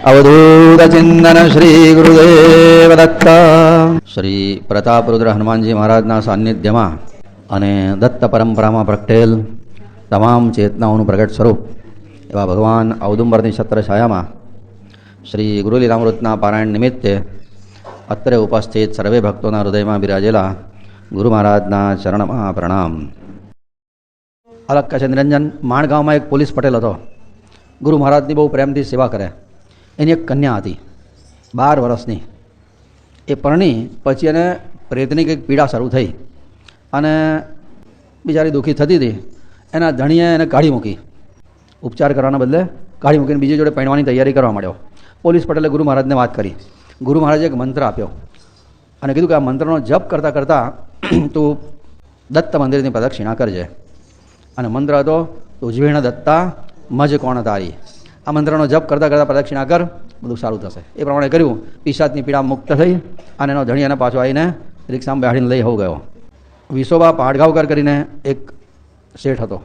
अवधूत चिंतन श्री गुरुदेव दत्त श्री प्रतापरुद्र हनुमानजी महाराजना सान्निध्यમાં અને દત્ત પરંપરામાં પ્રગટેલ તમામ ચેતનાઓનું પ્રગટ સ્વરૂપ એવા ભગવાન ઔદુંબરની છત્રછાયામાં શ્રી ગુરુલીલામૃતના પારાયણ નિમિત્તે અત્રે ઉપસ્થિત સર્વે ભક્તોના હૃદયમાં બિરાજેલા ગુરુ મહારાજના ચરણમાં પ્રણામ. અલગ કચ્છ નિરંજન માણગાંવમાં એક પોલીસ પટેલ હતો. ગુરુ મહારાજની બહુ પ્રેમથી સેવા કરે. એની એક કન્યા હતી 12 વર્ષની. એ પરણી પછી એને પ્રેતની કંઈક પીડા શરૂ થઈ અને બિચારી દુઃખી થતી હતી. એના ધણીએ એને કાઢી મૂકી. ઉપચાર કરવાના બદલે કાઢી મૂકીને બીજી જોડે પહેણવાની તૈયારી કરવા માંડ્યો. પોલીસ પટેલે ગુરુ મહારાજને વાત કરી. ગુરુ મહારાજે એક મંત્ર આપ્યો અને કીધું કે આ મંત્રનો જપ કરતાં કરતાં તું દત્ત મંદિરની પ્રદક્ષિણા કરજે. અને મંત્ર હતો ઉજવીણ દત્તા મજ કોણ તારી. આ મંત્રનો જપ કરતાં કરતાં પ્રદક્ષિણા કર, બધું સારું થશે. એ પ્રમાણે કર્યું. પિશાચની પીડા મુક્ત થઈ અને એનો ધણી એને પાછો આવીને રિક્ષામાં બેહાડીને લઈ હો ગયો. વિસોબા પાડગાવકર કરીને એક શેઠ હતો.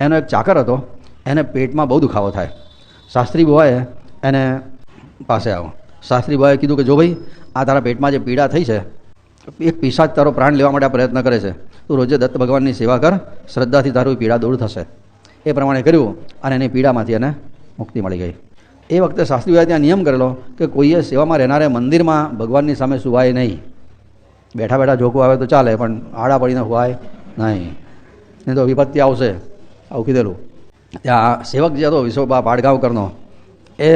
એનો એક ચાકર હતો. એને પેટમાં બહુ દુખાવો થાય. શાસ્ત્રી બુવાએ એને પાસે આવો. શાસ્ત્રી બુવાએ કીધું કે જો ભાઈ, આ તારા પેટમાં જે પીડા થઈ છે, એક પિશાચ તારો પ્રાણ લેવા માટે પ્રયત્ન કરે છે. તું રોજે દત્ત ભગવાનની સેવા કર, શ્રદ્ધાથી તારું પીડા દૂર થશે. એ પ્રમાણે કર્યું અને એની પીડામાંથી એને મુક્તિ મળી ગઈ. એ વખતે શાસ્ત્રીઓએ ત્યાં નિયમ કરેલો કે કોઈએ સેવામાં રહેનારે મંદિરમાં ભગવાનની સામે સુવાય નહીં. બેઠા બેઠા જોકું આવે તો ચાલે, પણ આડા પડીને સુવાય નહીં, નહીં તો વિપત્તિ આવશે. આવું કીધેલું. ત્યાં સેવક જે હતો વિશોબા પાડગાવકરનો, એ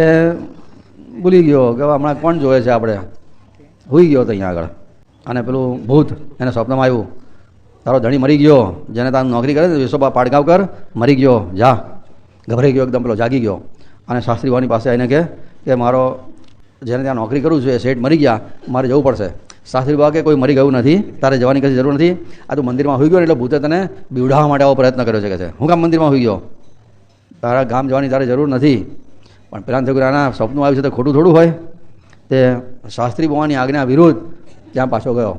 ભૂલી ગયો કે હમણાં કોણ જોવે છે, આપણે હોઈ ગયો હતો અહીંયા આગળ. અને પેલું ભૂત એને સ્વપ્નમાં આવ્યું, તારો ધણી મરી ગયો, જેને તારું નોકરી કરે છે વિશોબા પાડગાવકર મરી ગયો, જા. ગભરાઈ ગયો એકદમ, પેલો જાગી ગયો અને શાસ્ત્રી બાવાની પાસે આવીને કે મારો જેને ત્યાં નોકરી કરું છું એ શેઠ મરી ગયા, મારે જવું પડશે. શાસ્ત્રી બાબા કે કોઈ મરી ગયું નથી, તારે જવાની કશી જરૂર નથી. આ તું મંદિરમાં હોઈ ગયો ને એટલે ભૂતે તને બીવડાવવા માટે આવો પ્રયત્ન કર્યો છે કે છે. હું કામ મંદિરમાં હોઈ ગયો? તારા ગામ જવાની તારે જરૂર નથી. પણ પેલા છોકરાના સપનું આવ્યું છે તો ખોટું થોડું હોય. તે શાસ્ત્રી બાવાની આજ્ઞા વિરુદ્ધ ત્યાં પાછો ગયો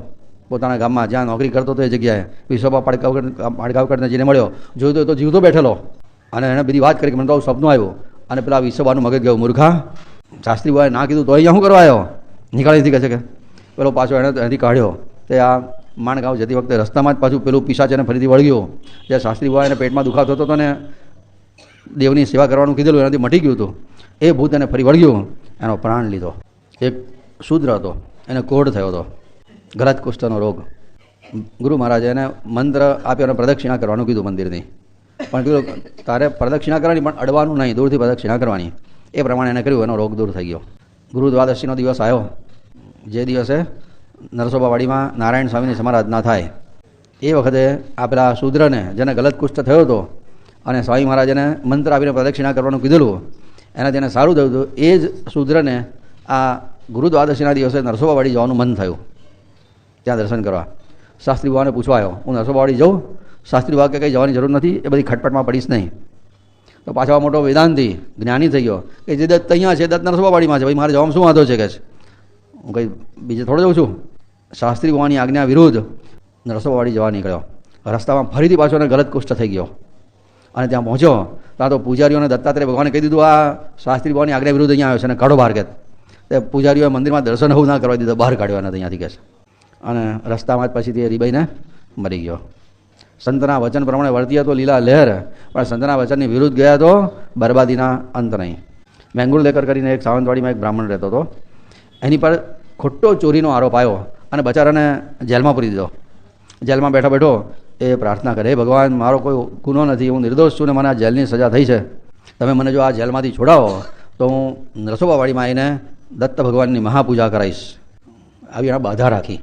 પોતાના ગામમાં જ્યાં નોકરી કરતો હતો. એ જગ્યાએ વિશોબા પાડગાવકરને જઈને મળ્યો. જોયું તો જીવતો બેઠેલો. અને એણે બધી વાત કરી કે મને તો સપનું આવ્યું. અને પેલા વિશોબાનું મગજ ગયું, મૂર્ખા, શાસ્ત્રી બાએ ના કીધું તો અહીંયા શું કરવા આવ્યો? નીકળી નથી કહે છે કે પેલો પાછો એણે એનાથી કાઢ્યો. તે આ માણગાંવ જતી વખતે રસ્તામાં જ પાછું પેલું પિશાચ એને ફરીથી વળગ્યું. જે શાસ્ત્રી બાએ એને પેટમાં દુખાતો હતો અને દેવની સેવા કરવાનું કીધેલું, એનાથી મટી ગયું હતું. એ ભૂત એને ફરી વળગ્યું, એનો પ્રાણ લીધો. એક શૂદ્ર હતો, એને કોઢ થયો હતો, ગલત કુષ્ઠનો રોગ. ગુરુ મહારાજે એને મંત્ર આપ્યો અને પ્રદક્ષિણા કરવાનું કીધું મંદિરની. પણ કીધું તારે પ્રદક્ષિણા કરવાની, પણ અડવાનું નહીં, દૂરથી પ્રદક્ષિણા કરવાની. એ પ્રમાણે એને કર્યું. એનો રોગ દૂર થઈ ગયો. ગુરુ દ્વાદશીનો દિવસ આવ્યો, જે દિવસે નરસોબાવાડીમાં નારાયણ સ્વામીની સમારાધના થાય. એ વખતે આ પેલા શૂદ્રને જેને ગલત કુષ્ઠ થયો હતો અને સ્વામી મહારાજને મંત્ર આપીને પ્રદક્ષિણા કરવાનું કીધેલું, એનાથી એને સારું થયું હતું. એ જ શૂદ્રને આ ગુરુ દ્વાદશીના દિવસે નરસોબાવાડી જવાનું મન થયું, ત્યાં દર્શન કરવા. શાસ્ત્રી બાવાને પૂછવા આવ્યો, હું નરસોબાવાડી જાઉં? શાસ્ત્રી બાવા કે કંઈ જવાની જરૂર નથી, એ બધી ખટપટમાં પડીશ નહીં. તો પાછો મોટો વેદાંતી જ્ઞાની થઈ ગયો કે જે દત્ત અહીંયા છે, દત્ત નરસોબાવાડીમાં છે, ભાઈ મારે જવામાં શું વાંધો છે કે છે, હું કંઈ બીજે થોડો જાઉં છું. શાસ્ત્રી બાવાની આજ્ઞા વિરુદ્ધ નરસોબાવાડી જવા નીકળ્યો. રસ્તામાં ફરીથી પાછો એને ગલત કુષ્ઠ થઈ ગયો અને ત્યાં પહોંચ્યો. ત્યાં તો પૂજારીઓને દત્તાત્રેય ભગવાને કહી દીધું, આ શાસ્ત્રી બાવાની આજ્ઞા વિરુદ્ધ અહીંયા આવ્યો છે અને કાઢો બહાર. કે તે પૂજારીઓએ મંદિરમાં દર્શન હું ના કરવા દીધો, બહાર કાઢ્યો નથી અહીંયાથી કે છે. અને રસ્તામાં જ પછી તે રીબાઈને મરી ગયો. સંતના વચન પ્રમાણે વર્તી હતો લીલા લહેર, પણ સંતના વચનની વિરુદ્ધ ગયા તો બરબાદીના અંત નહીં. મેંગુલદેકર કરીને એક સાવંતવાડીમાં એક બ્રાહ્મણ રહેતો હતો. એની પર ખોટો ચોરીનો આરોપ આવ્યો અને બચારાને જેલમાં પૂરી દીધો. જેલમાં બેઠો બેઠો એ પ્રાર્થના કરે, હે ભગવાન, મારો કોઈ ગુનો નથી, હું નિર્દોષ છું ને મને આ જેલની સજા થઈ છે. તમે મને જો આ જેલમાંથી છોડાવો તો હું નરસોબાવાડીમાં આવીને દત્ત ભગવાનની મહાપૂજા કરાવીશ. આવી એના બાધા રાખી.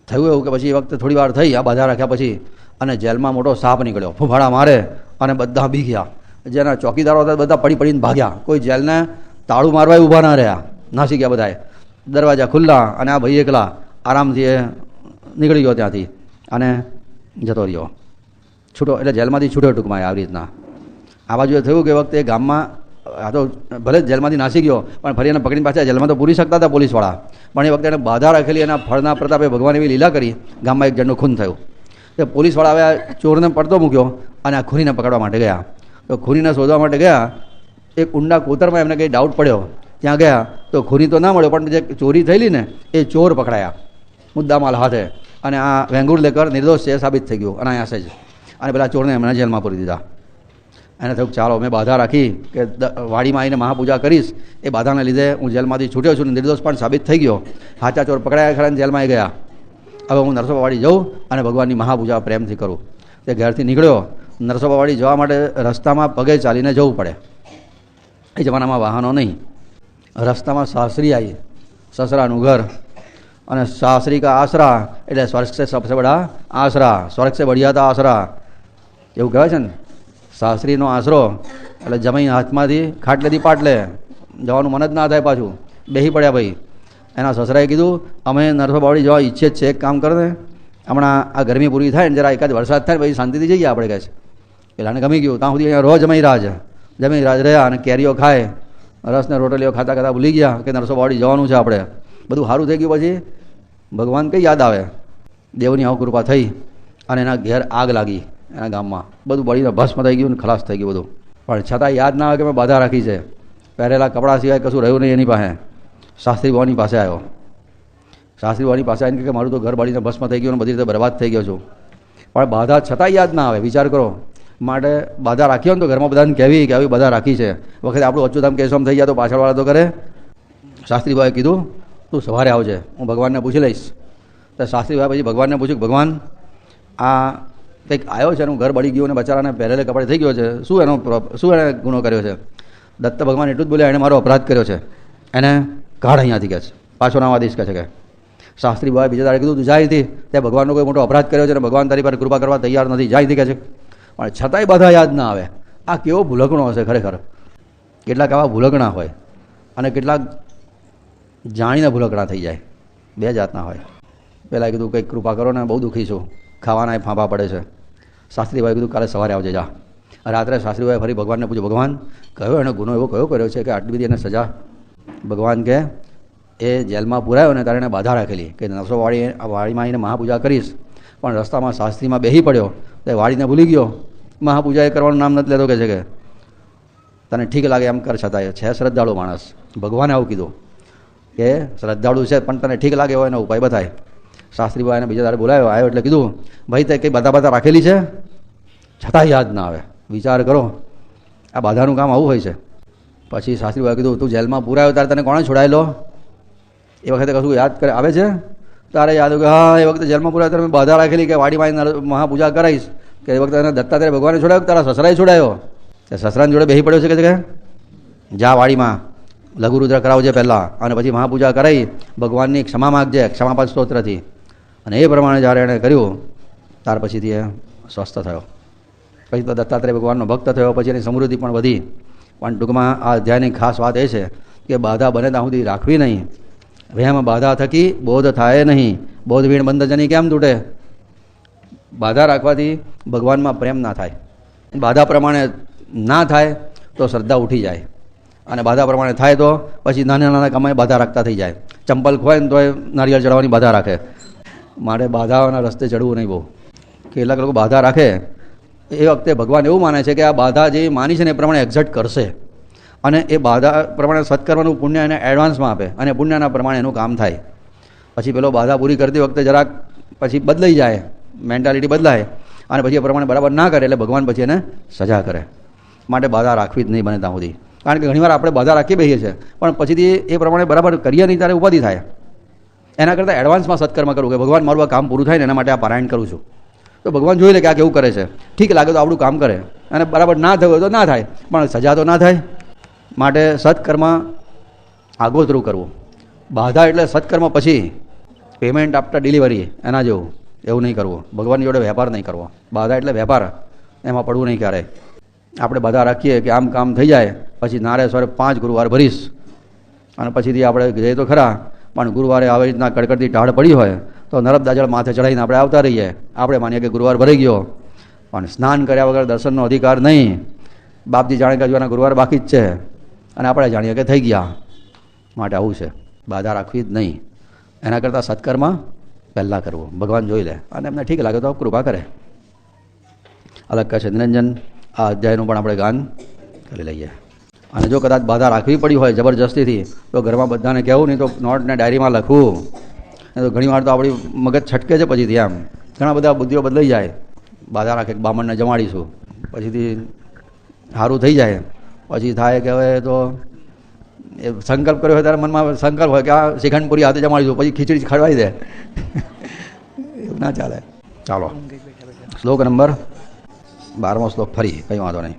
થયું એવું કે પછી એ વખતે થોડી વાર થઈ, આ બાધા રાખ્યા પછી અને જેલમાં મોટો સાપ નીકળ્યો, ફૂફાડા મારે અને બધા બી ગયા. જેના ચોકીદારો હતા બધા પડી પડીને ભાગ્યા. કોઈ જેલને તાળું મારવા ઊભા ના રહ્યા, નાસી ગયા બધાએ. દરવાજા ખુલ્લા અને આ ભાઈ એકલા આરામથી એ નીકળી ગયો ત્યાંથી અને જતો રહ્યો છૂટો. એટલે જેલમાંથી છૂટો ટૂંકમાં આવી રીતના. આ બાજુ થયું કે વખતે ગામમાં આ તો ભલે જેલમાંથી નાસી ગયો, પણ ફરી એને પકડીને પાછા જેલમાં તો પૂરી શકતા હતા પોલીસવાળા. પણ એ વખતે એને બાધા રાખેલી, એના ફળના પ્રતાપે ભગવાન એવી લીલા કરી, ગામમાં એક જણનું ખૂન થયું. તે પોલીસવાળા આવ્યા, ચોરને પડતો મૂક્યો અને આ ખૂનીને પકડવા માટે ગયા. તો ખૂનીને શોધવા માટે ગયા. એક ઊંડા કોતરમાં એમને કંઈ ડાઉટ પડ્યો ત્યાં ગયા તો ખૂની તો ના મળ્યો, પણ જે ચોરી થયેલી ને એ ચોર પકડાયા મુદ્દામાલ હાથે, અને આ વેંગુર્લેકર નિર્દોષ છે સાબિત થઈ ગયું અનાયાસે જ. અને પેલા ચોરને એમણે જેલમાં પૂરી દીધા. એને થયું ચાલો મેં બાધા રાખી કે વાડીમાં આવીને મહાપૂજા કરીશ, એ બાધાને લીધે હું જેલમાંથી છૂટ્યો છું, નિર્દોષ પણ સાબિત થઈ ગયો. સાચા ચોર પકડાયા ખરા ને જેલમાં ગયા. હવે હું નરસોબાવાડી જાઉં અને ભગવાનની મહાપૂજા પ્રેમથી કરું. તે ઘરથી નીકળ્યો. નરસોબાવાડી જવા માટે રસ્તામાં પગે ચાલીને જવું પડે, એ જમાનામાં વાહનો નહીં. રસ્તામાં સાસરી આવી, સસરાનું ઘર, અને સાસરી કા આશરા એટલે સ્વર્ગ સે સબસે બડા આશરા, સ્વર્ગ સે બઢિયા તા આશરા એવું કહેવાય છે ને. સાસરીનો આશરો એટલે જમાઈ હાથમાંથી ખાટલેથી પાટલે જવાનું મન જ ના થાય, પાછું બેસી પડ્યા. ભાઈ એના સસરાએ કીધું અમે નરસોબાવાડી જવા ઈચ્છે જ છે, એક કામ કરે ને હમણાં આ ગરમી પૂરી થાય ને જરા એકાદ વરસાદ થાય ને પછી શાંતિથી જઈએ આપણે, કહે છે. પેલાને ગમી ગયું. ત્યાં સુધી અહીંયા રોજ જમાઈ રાજ રહ્યા અને કેરીઓ ખાય, રસને રોટલીઓ ખાતા ખાતા ભૂલી ગયા કે નરસોબાવાડી જવાનું છે આપણે. બધું સારું થઈ ગયું. પછી ભગવાન કઈ યાદ આવે, દેવની આવું કૃપા થઈ અને એના ઘેર આગ લાગી. એના ગામમાં બધું બળીને ભસ્મ થઈ ગયું ને ખલાસ થઈ ગયું બધું. પણ છતાં યાદ ના આવે કે મેં બાધા રાખી છે. પહેરેલા કપડાં સિવાય કશું રહ્યું નહીં એની પાસે. શાસ્ત્રી બાવાની પાસે આવ્યો. શાસ્ત્રી બાવાની પાસે આવીને કે મારું તો ઘર બળીને ભસ્મ થઈ ગયું અને બધી રીતે બરબાદ થઈ ગયો છું, પણ બાધા છતાં યાદ ના આવે. વિચાર કરો, માટે બાધા રાખી હોય ને તો ઘરમાં બધાને કહેવી કે આવી બાધા રાખી છે. વખતે આપણું અચ્યુતામ કેશવમ થઈ જાય તો પાછળવાળા તો કરે. શાસ્ત્રીભાઈએ કીધું તું સવારે આવજે, હું ભગવાનને પૂછી લઈશ. તો શાસ્ત્રીભાઈ પછી ભગવાનને પૂછ્યું, ભગવાન આ કંઈક આવ્યો છે, એનું ઘર બળી ગયું અને બચારાને પહેરેલે કપડે થઈ ગયો છે, શું એણે ગુનો કર્યો છે? દત્ત ભગવાન એટલું જ બોલ્યા, એણે મારો અપરાધ કર્યો છે, એને કાઢ અહીંયાથી, કહે છે, પાછો ના આદેશ કહે છે. કે શાસ્ત્રીભાઈ બીજા દાડે કીધું તું જાયથી, તે ભગવાનનો કોઈ મોટો અપરાધ કર્યો છે અને ભગવાન તારી પર કૃપા કરવા તૈયાર નથી, જાયથી કહે છે. પણ છતાંય બધા યાદ ના આવે. આ કેવો ભૂલકણો હશે ખરેખર. કેટલાક આવા ભૂલકણા હોય અને કેટલાક જાણીને ભૂલકણા થઈ જાય, બે જાતના હોય. પહેલાં કીધું કંઈક કૃપા કરો ને, બહુ દુઃખી છું, ખાવાના ફાંફા પડે છે. શાસ્ત્રીભાઈ કીધું કાલે સવારે આવજે જા. રાત્રે શાસ્ત્રીભાઈ ફરી ભગવાનને પૂછ્યું, ભગવાન કયો એનો ગુનો એવો કયો કર્યો છે કે આટલી બધી એને સજા? ભગવાન કહે એ જેલમાં પુરાયો ને ત્યારે એને બાધા રાખેલી કે વાડીમાં આવીને મહાપૂજા કરીશ, પણ રસ્તામાં શાસ્ત્રીમાં બેસી પડ્યો તો વાડીને ભૂલી ગયો, મહાપૂજા એ કરવાનું નામ નથી લેતો. કહે છે કે તને ઠીક લાગે એમ કર, છતાંય છે શ્રદ્ધાળુ માણસ. ભગવાને આવું કીધું કે શ્રદ્ધાળુ છે પણ તને ઠીક લાગે હોય એનો ઉપાય બતાય. શાસ્ત્રીભાઈ એને બીજા દાડે બોલાવ્યો, આવ્યો એટલે કીધું ભાઈ તે કંઈ બાધા રાખેલી છે, છતાં યાદ ના આવે. વિચાર કરો, આ બાધાનું કામ આવું હોય છે. પછી શાસ્ત્રીભાઈ કીધું તું જેલમાં પૂરાયો ત્યારે તને કોણે છોડાયેલો? એ વખતે કશું યાદ કરે આવે છે? તારે યાદ કે હા એ વખતે જેલમાં પૂરાયો ત્યારે મેં બાધા રાખેલી કે વાડીમાં મહાપૂજા કરાવીશ, કે એ વખતે એને દત્તાત્રેય ભગવાને છોડાયો, તારા સસરાએ છોડાયો. તે સસરાની જોડે બેસી પડ્યો છે કે જા વાડીમાં લઘુરુદ્ર કરાવજે પહેલાં, અને પછી મહાપૂજા કરાવી ભગવાનની ક્ષમા માગજે ક્ષમાપદ સ્તોત્રથી. અને એ પ્રમાણે જ્યારે એણે કર્યું ત્યાર પછીથી એ સ્વસ્થ થયો. પછી તો દત્તાત્રેય ભગવાનનો ભક્ત થયો, પછી એની સમૃદ્ધિ પણ વધી. પણ ટૂંકમાં આ અધ્યાયની ખાસ વાત એ છે કે બાધા બને ત્યાં સુધી રાખવી નહીં. વહેમ બાધા થકી બોધ થાય નહીં, બોધ વીણ બંધજની કેમ તૂટે? બાધા રાખવાથી ભગવાનમાં પ્રેમ ના થાય. બાધા પ્રમાણે ના થાય તો શ્રદ્ધા ઉઠી જાય, અને બાધા પ્રમાણે થાય તો પછી નાના નાના કામમાં બાધા રાખતા થઈ જાય. ચંપલ ખોય ને તો એ નારિયેળ ચડાવવાની બાધા રાખે. માટે બાધાઓના રસ્તે ચડવું નહીં બહુ. કેટલાક લોકો બાધા રાખે એ વખતે ભગવાન એવું માને છે કે આ બાધા જે માની છે ને એ પ્રમાણે એક્ઝેક્ટ કરશે, અને એ બાધા પ્રમાણે સત્કર્મનું પુણ્ય એને એડવાન્સમાં આપે, અને પુણ્યના પ્રમાણે એનું કામ થાય. પછી પેલો બાધા પૂરી કરતી વખતે જરાક પછી બદલાઈ જાય, મેન્ટાલિટી બદલાય, અને પછી એ પ્રમાણે બરાબર ના કરે એટલે ભગવાન પછી એને સજા કરે. માટે બાધા રાખવી જ નહીં બને ત્યાં સુધી. કારણ કે ઘણીવાર આપણે બાધા રાખી બેસીએ છીએ પણ પછીથી એ પ્રમાણે બરાબર કરીએ નહીં ત્યારે ઉપાધિ થાય. એના કરતાં એડવાન્સમાં સત્કર્મ કરવું કે ભગવાન મારું આ કામ પૂરું થાય ને એના માટે આ પારાયણ કરું છું, તો ભગવાન જોઈ લે કે આ કેવું કરે છે, ઠીક લાગે તો આપણું કામ કરે, અને બરાબર ના થયું તો ના થાય પણ સજા તો ના થાય. માટે સત્કર્મ આગોતરું કરવું. બાધા એટલે સત્કર્મ પછી પેમેન્ટ આફ્ટર ડિલિવરી એના જેવું, એવું નહીં કરવું. ભગવાનની જોડે વેપાર નહીં કરવો. બાધા એટલે વેપાર, એમાં પડવું નહીં ક્યારે. આપણે બાધા રાખીએ કે આમ કામ થઈ જાય, પછી નારે સવારે 5 ગુરુવાર ભરીશ, અને પછીથી આપણે જઈએ તો ખરા, પણ ગુરુવારે આવી રીતના કડકડતી ટાઢ પડી હોય તો નર્મદા જળ માથે ચડાવીને આપણે આવતા રહીએ. આપણે માનીએ કે ગુરુવાર ભરાઈ ગયો, પણ સ્નાન કર્યા વગર દર્શનનો અધિકાર નહીં. બાપજી જાણે કે હજુ ગુરુવાર બાકી જ છે, અને આપણે જાણીએ કે થઈ ગયા. માટે આવું છે, બાધા રાખવી જ નહીં. એના કરતાં સત્કર્મ પહેલાં કરવું, ભગવાન જોઈ લે, અને એમને ઠીક લાગે તો કૃપા કરે. અલગ કહે છે નિરંજન. આ અધ્યાયનું પણ આપણે ગાન કરી લઈએ. અને જો કદાચ બાધા રાખવી પડી હોય જબરજસ્તીથી તો ઘરમાં બધાને કહેવું, નહીં તો નોટને ડાયરીમાં લખવું. તો ઘણી વાર તો આપણી મગજ છટકે છે પછીથી. આમ ઘણા બધા બુદ્ધિઓ બદલાઈ જાય. બાધા રાખે કે બામણને જમાડીશું, પછીથી સારું થઈ જાય. પછી થાય કે હવે તો એ સંકલ્પ કર્યો હોય ત્યારે મનમાં સંકલ્પ હોય કે આ શ્રીખંડપુરી હાથે જમાડીશું, પછી ખીચડી ખડવાઈ દે. એવું ના ચાલે. ચાલો શ્લોક નંબર 12મો શ્લોક ફરી, કંઈ વાંધો નહીં.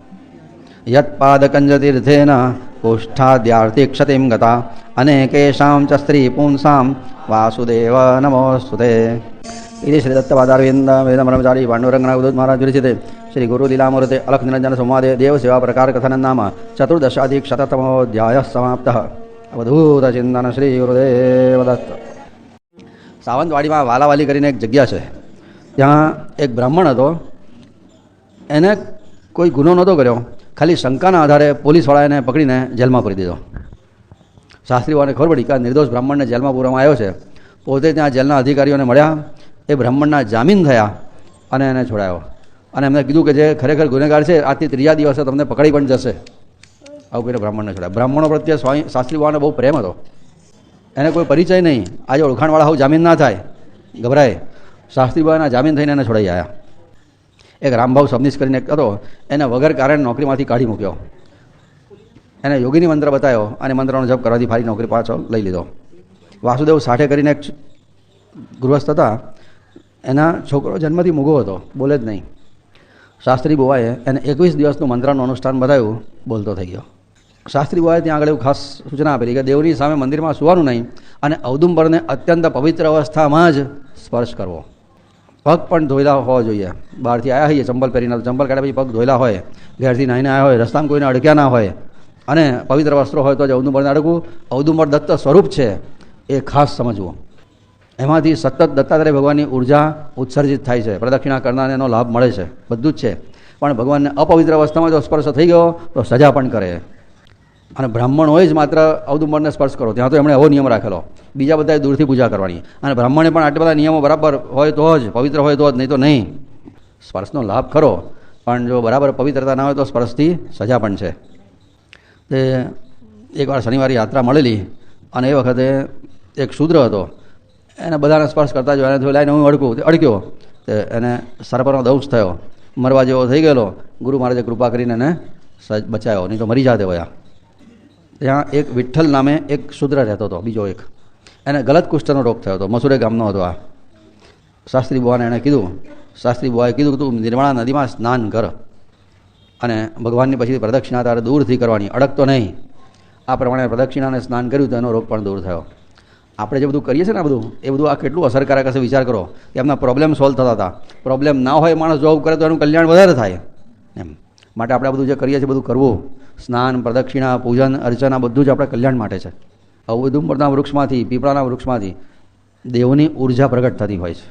યત્પાદકંજતીર્થેન કોષ્ઠાદ્યાર્થી ક્ષતિમ ગતા અનેકેષાં ચ સ્ત્રી પુંસાં વાસુદેવ નમોસ્તુતે. इति श्री दत्तपादारविंद वेद ब्रह्मचारी पांडुरंगनाथ उद्धव महाराज विरचिते श्री गुरु लीलामूर्ते अलख निरंजन संवादे देव सेवा प्रकार कथन नाम 14+शततमोऽध्यायः समाप्तः. अवधूत चिंतन श्री गुरुदेव दत्त. સાવંતવાડીમાં વાલાવાલી કરીને એક જગ્યા છે. ત્યાં એક બ્રાહ્મણ હતો. એને કોઈ ગુનો નહોતો કર્યો, ખાલી શંકાના આધારે પોલીસવાળા એને પકડીને જેલમાં પૂરી દીધો. શાસ્ત્રીઓને ખબર પડી કે આ નિર્દોષ બ્રાહ્મણને જેલમાં પૂરવામાં આવ્યો છે. પોતે ત્યાં જેલના અધિકારીઓને મળ્યા, એ બ્રાહ્મણના જામીન થયા અને એને છોડાયો. અને એમને કીધું કે જે ખરેખર ગુનેગાર છે આજથી ત્રીજા દિવસે તમને પકડી પણ જશે. આવું કહીને બ્રાહ્મણને છોડાયા. બ્રાહ્મણો પ્રત્યે શાસ્ત્રી બાવાને બહુ પ્રેમ હતો. એને કોઈ પરિચય નહીં. આજે ઓળખાણવાળા હું જામીન ના થાય, ગભરાય. શાસ્ત્રી બાવાના જામીન થઈને એને છોડાઈ આવ્યા. એક રામભાવ સબનીશ કરીને હતો, એને વગર કારણ નોકરીમાંથી કાઢી મૂક્યો. એને યોગીની મંત્ર બતાવ્યો અને મંત્રનો જપ કરવાથી ફારી નોકરી પાછો લઈ લીધો. વાસુદેવ સાઠે કરીને એક ગૃહસ્થ હતા. એના છોકરો જન્મથી મૂગો હતો, બોલે જ નહીં. શાસ્ત્રી બુવાએ એને 21 દિવસનું મંત્રનું અનુષ્ઠાન બતાવ્યું, બોલતો થઈ ગયો. શાસ્ત્રી બુવાએ ત્યાં આગળ એવું ખાસ સૂચના આપેલી કે દેવની સામે મંદિરમાં સુવાનું નહીં અને ઔદુંબરને અત્યંત પવિત્ર અવસ્થામાં જ સ્પર્શ કરવો. પગ પણ ધોયેલા હોવા જોઈએ. બહારથી આવ્યા હોઈએ ચંપલ પહેરીને, ચંપલ કાઢ્યા પછી પગ ધોયેલા હોય, ઘેરથી નાહીને આવ્યા હોય, રસ્તામાં કોઈને અડક્યા ના હોય અને પવિત્ર વસ્ત્રો હોય તો જ ઔદુંબરને અડકવું. ઔદુંબર દત્ત સ્વરૂપ છે એ ખાસ સમજવું. એમાંથી સતત દત્તાત્રેય ભગવાનની ઉર્જા ઉત્સર્જિત થાય છે. પ્રદક્ષિણા કરનારને એનો લાભ મળે છે, બધું જ છે. પણ ભગવાનને અપવિત્ર અવસ્થામાં જો સ્પર્શ થઈ ગયો તો સજા પણ કરે. અને બ્રાહ્મણ હોય જ માત્ર ઔદુંબરને સ્પર્શ કરો, ત્યાં તો એમણે એવો નિયમ રાખેલો. બીજા બધાએ દૂરથી પૂજા કરવાની. અને બ્રાહ્મણે પણ આટલા બધા નિયમો બરાબર હોય તો જ, પવિત્ર હોય તો જ, નહીં તો નહીં. સ્પર્શનો લાભ ખરો, પણ જો બરાબર પવિત્રતા ના હોય તો સ્પર્શથી સજા પણ છે. તે એકવાર શનિવારે યાત્રા મળેલી અને એ વખતે એક શૂદ્ર હતો. એને બધાને સ્પર્શ કરતા જો એને લાઈને હું અડક્યો. તે એને સર્પનો દંશ થયો, મરવા જેવો થઈ ગયેલો. ગુરુ મહારાજે કૃપા કરીને એને બચાવ્યો, નહીં તો મરી જાતે વયા. ત્યાં એક વિઠ્ઠલ નામે એક શૂદ્ર રહેતો હતો, બીજો એક. એને ગલત કુષ્ઠનો રોગ થયો હતો. મસુરે ગામનો હતો આ. શાસ્ત્રી બુવાને એણે કીધું, શાસ્ત્રી બુવાએ કીધું કે તું નિર્મળા નદીમાં સ્નાન કર અને ભગવાનની પછી પ્રદક્ષિણા તારે દૂરથી કરવાની, અડકતો નહીં. આ પ્રમાણે પ્રદક્ષિણાને સ્નાન કર્યું તો એનો રોગ પણ દૂર થયો. આપણે જે બધું કરીએ છીએ ને એ બધું આ કેટલું અસરકારક હશે વિચાર કરો. કે એમના પ્રોબ્લેમ સોલ્વ થતા હતા. પ્રોબ્લેમ ના હોય માણસ જોબ કરે તો એનું કલ્યાણ વધારે થાય એમ. માટે આપણે બધું જે કરીએ છીએ બધું કરવું. સ્નાન, પ્રદક્ષિણા, પૂજન, અર્ચના બધું જ આપણે કલ્યાણ માટે છે. ઔદુંબરના વૃક્ષમાંથી, પીપળાના વૃક્ષમાંથી દેવની ઉર્જા પ્રગટ થતી હોય છે.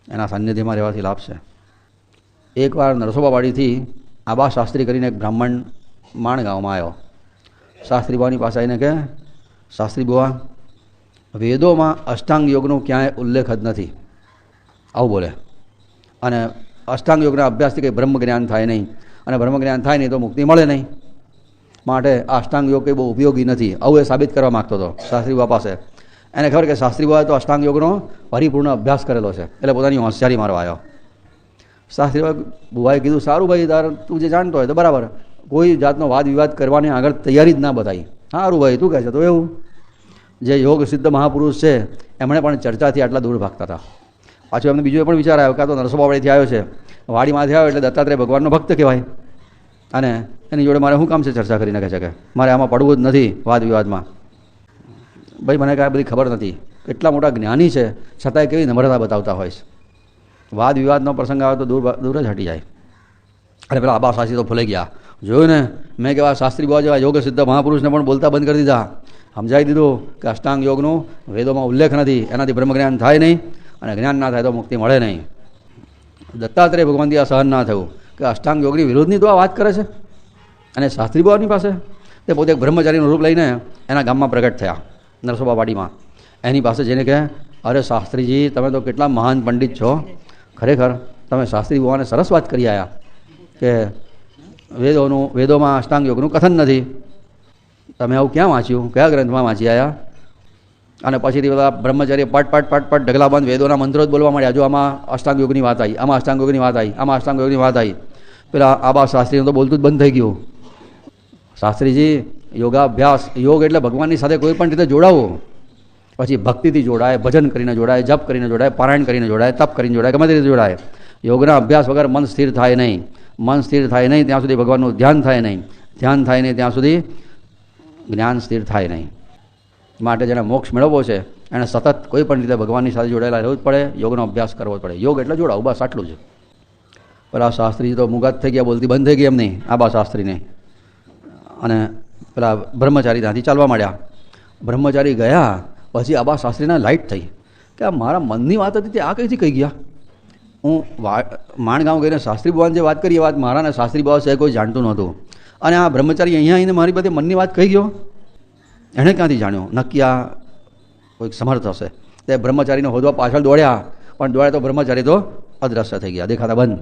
એના સાનિધ્યમાં રહેવાથી લાભ છે. એકવાર નરસોબાવાડીથી આબા શાસ્ત્રી કરીને એક બ્રાહ્મણ માણ ગામમાં આવ્યો. શાસ્ત્રી બાવાની પાસે આવીને કે, શાસ્ત્રી બુવા, વેદોમાં અષ્ટાંગ યોગનો ક્યાંય ઉલ્લેખ જ નથી, આવું બોલે. અને અષ્ટાંગ યોગના અભ્યાસથી કંઈ બ્રહ્મ જ્ઞાન થાય નહીં, અને બ્રહ્મ જ્ઞાન થાય નહીં તો મુક્તિ મળે નહીં. માટે આ અષ્ટાંગ યોગ કંઈ બહુ ઉપયોગી નથી, આવું એ સાબિત કરવા માગતો હતો શાસ્ત્રી બુવા પાસે. એને ખબર કે શાસ્ત્રી બુવાએ તો અષ્ટાંગ યોગનો પરિપૂર્ણ અભ્યાસ કરેલો છે, એટલે પોતાની હોશિયારી મારવા આવ્યો. શાસ્ત્રી બુવાએ કીધું, સારું ભાઈ, તાર તું જે જાણતો હોય તો બરાબર, કોઈ જાતનો વાદ વિવાદ કરવાની આગળ તૈયારી જ ના બતાવી. સારું ભાઈ, તું કહે છે તો એવું. જે યોગ સિદ્ધ મહાપુરુષ છે એમણે પણ ચર્ચાથી આટલા દૂર ભાગતા હતા. પાછું એમને બીજો પણ વિચાર આવ્યો કે આ તો નરસોબાવાડીથી આવ્યો છે, વાડીમાંથી આવ્યો એટલે દત્તાત્રેય ભગવાનનો ભક્ત કહેવાય, અને એની જોડે મારે શું કામ છે ચર્ચા કરીને કહે છે કે મારે આમાં પડવું જ નથી વાદ વિવાદમાં. ભાઈ, મને કાંઈ બધી ખબર નથી. એટલા મોટા જ્ઞાની છે છતાંય કેવી નમ્રતા બતાવતા હોય છે. વાદ વિવાદનો પ્રસંગ આવે તો દૂર જ હટી જાય. અને પેલા આબા શાસ્ત્રી તો ફૂલાઈ ગયા. જોયું ને, મેં કેવા શાસ્ત્રી બાબા જેવા યોગ સિદ્ધ મહાપુરુષને પણ બોલતા બંધ કરી દીધા. સમજાવી દીધું કે અષ્ટાંગ યોગનું વેદોમાં ઉલ્લેખ નથી, એનાથી બ્રહ્મ જ્ઞાન થાય નહીં, અને જ્ઞાન ના થાય તો મુક્તિ મળે નહીં. દત્તાત્રેય ભગવાનથી આ સહન ના થયું કે અષ્ટાંગ યોગની વિરોધની તો આ વાત કરે છે. અને શાસ્ત્રી બાબાની પાસે તે પોતે એક બ્રહ્મચારીનું રૂપ લઈને એના ગામમાં પ્રગટ થયા, નરસોબાવાડીમાં. એની પાસે જઈને કહે, અરે શાસ્ત્રીજી, તમે તો કેટલા મહાન પંડિત છો. ખરેખર તમે શાસ્ત્રી બાબાને સરસ વાત કરી આવ્યા કે વેદોમાં અષ્ટાંગ યોગનું કથન નથી. તમે આવું ક્યાં વાંચ્યું, કયા ગ્રંથમાં વાંચી આવ્યા? અને પછીથી બધા બ્રહ્મચારી પટ ઢગલાબંધ વેદોના મંત્રો જ બોલવા મળ્યા. જો આમાં અષ્ટાંગ યોગની વાત આવી, આમાં અષ્ટાંગ યોગની વાત આવી, આમાં અષ્ટાંગ યોગની વાત આવી. પેલા આબા શાસ્ત્રીનું તો બોલતું જ બંધ થઈ ગયું. શાસ્ત્રીજી યોગાભ્યાસ, યોગ એટલે ભગવાનની સાથે કોઈ પણ રીતે જોડાવું. પછી ભક્તિથી જોડાય, ભજન કરીને જોડાય, જપ કરીને જોડાય, પારાયણ કરીને જોડાય, તપ કરીને જોડાય, ગમે તે રીતે જોડાય. યોગના અભ્યાસ વગર મન સ્થિર થાય નહીં. મન સ્થિર થાય નહીં ત્યાં સુધી ભગવાનનું ધ્યાન થાય નહીં. ધ્યાન થાય નહીં ત્યાં સુધી જ્ઞાન સ્થિર થાય નહીં. માટે જેને મોક્ષ મેળવવો છે એને સતત કોઈ પણ રીતે ભગવાનની સાથે જોડાયેલા રહેવું જ પડે, યોગનો અભ્યાસ કરવો જ પડે. યોગ એટલે જોડાવું, બસ આટલું જ. પેલા શાસ્ત્રીજી તો મુગાત થઈ ગયા, બોલતી બંધ થઈ ગઈ એમની, આબા શાસ્ત્રીને. અને પેલા બ્રહ્મચારી ત્યાંથી ચાલવા માંડ્યા. બ્રહ્મચારી ગયા પછી આબા શાસ્ત્રીને લાઇટ થઈ કે આ મારા મનની વાત હતી તે આ કઈથી કહી ગયા. હું માણગાંવ ગઈને શાસ્ત્રી ભગવાન જે વાત કરી એ વાત મારા ને શાસ્ત્રી બાબા છે કોઈ જાણતું નહોતું. અને આ બ્રહ્મચારી અહીંયા આવીને મારી બધી મનની વાત કહી ગયો. એણે ક્યાંથી જાણ્યો? નક્કી આ કોઈક સમર્થ હશે. તે બ્રહ્મચારીને હોદવા પાછળ દોડ્યા, પણ દોડ્યા તો બ્રહ્મચારી તો અદ્રશ્ય થઈ ગયા, દેખાતા બંધ.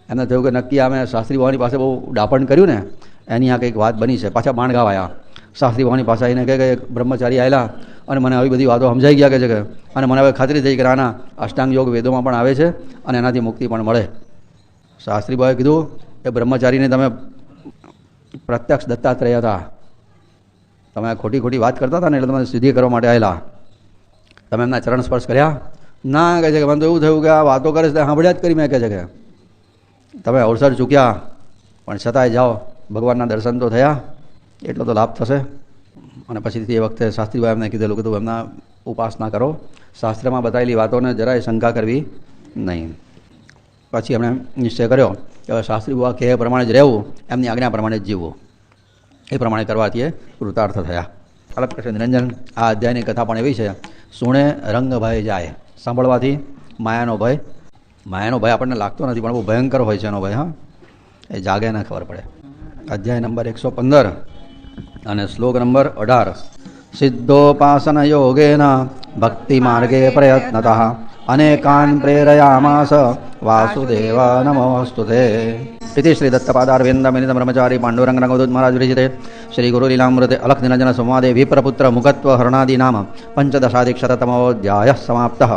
એમને થયું કે નક્કી અમે શાસ્ત્રી ભવાની પાસે બહુ ડાપણ કર્યું ને એની આ કંઈક વાત બની છે. પાછા માણગાંવ આવ્યા. શાસ્ત્રી ભવાની પાસે આવીને કહે કે બ્રહ્મચારી આવેલા અને મને આવી બધી વાતો સમજાઈ ગયા કે છે, અને મને હવે ખાતરી થઈ કે આના અષ્ટાંગ યોગ વેદોમાં પણ આવે છે અને એનાથી મુક્તિ પણ મળે. શાસ્ત્રી બાબાએ કીધું એ બ્રહ્મચારીને તમે પ્રત્યક્ષ દત્તાત્રેય હતા, તમે ખોટી વાત કરતા હતા ને એટલે તમે સિદ્ધિ કરવા માટે આવેલા. તમે એમના ચરણ સ્પર્શ કર્યા? ના, કહે છે કે મને તો એવું થયું કે આ વાતો કરે છે સાંભળ્યા જ કરી મેં. કહે છે કે તમે અવસર ચૂક્યા પણ છતાંય જાઓ, ભગવાનના દર્શન તો થયા, એટલો તો લાભ થશે. અને પછીથી એ વખતે શાસ્ત્રીભાઈ એમને કીધેલું કે તું એમના ઉપાસના કરો, શાસ્ત્રમાં બતાવેલી વાતોને જરાય શંકા કરવી નહીં. પછી એમણે નિશ્ચય કર્યો કે હવે શાસ્ત્રી બાબા કહે પ્રમાણે જ રહેવું, એમની આજ્ઞા પ્રમાણે જ જીવવું. એ પ્રમાણે કરવાથી એ કૃતાર્થ થયા. અલગકૃષ્ણ નિરંજન આ અધ્યાયની કથા પણ એવી છે, સુણે રંગ ભય જાય. સાંભળવાથી માયાનો ભય આપણને લાગતો નથી પણ બહુ ભયંકર હોય છે એનો ભય. હા, એ જાગે ને ખબર પડે. અધ્યાય નંબર 115 અને શ્લોક નંબર 18. સિદ્ધોપાસન યોગેન ભક્તિ માર્ગે પ્રયત્નતઃ અનેકાન પ્રેરયામાસ વાસુદેવ નમોસ્તુતે. इति श्री दत्तपादारविंदमिनितं ब्रह्मचारी पांडुरंग रंगवदूत महाराज विरचिते श्री गुरुलीलामृते अलख निरंजन संवादे विप्रपुत्र मुखत्व हरणादि नाम पंचदशाधिकशततमोऽध्यायः समाप्तः.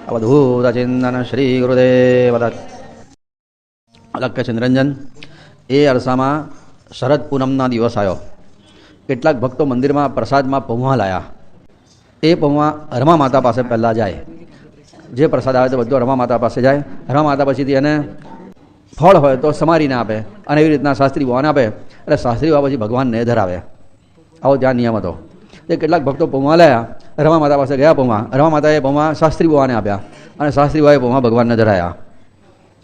अवधूत चिंतन श्री गुरुदेव दत्त. अलख निरंजन એ અરસામાં શરદ પૂનમના દિવસ આવ્યો. કેટલાક ભક્તો મંદિરમાં પ્રસાદમાં પૌવા લાયા. એ પૌવા રમા માતા પાસે પહેલાં જાય. જે પ્રસાદ આવે તો બધો રમા માતા પાસે જાય. રમા માતા પછીથી એને ફળ હોય તો સમારીને આપે અને એવી રીતના શાસ્ત્રી ભગવાન આપે. એટલે શાસ્ત્રી બાબા પછી ભગવાનને ધરાવે. આવો ત્યાં નિયમ હતો. એ કેટલાક ભક્તો પૌવા લાયા, રમા માતા પાસે ગયા પૌવા. રમા માતાએ પૌવા શાસ્ત્રી ભગવાને આપ્યા અને શાસ્ત્રી બાબાએ પૌવા ભગવાનને ધરાયા.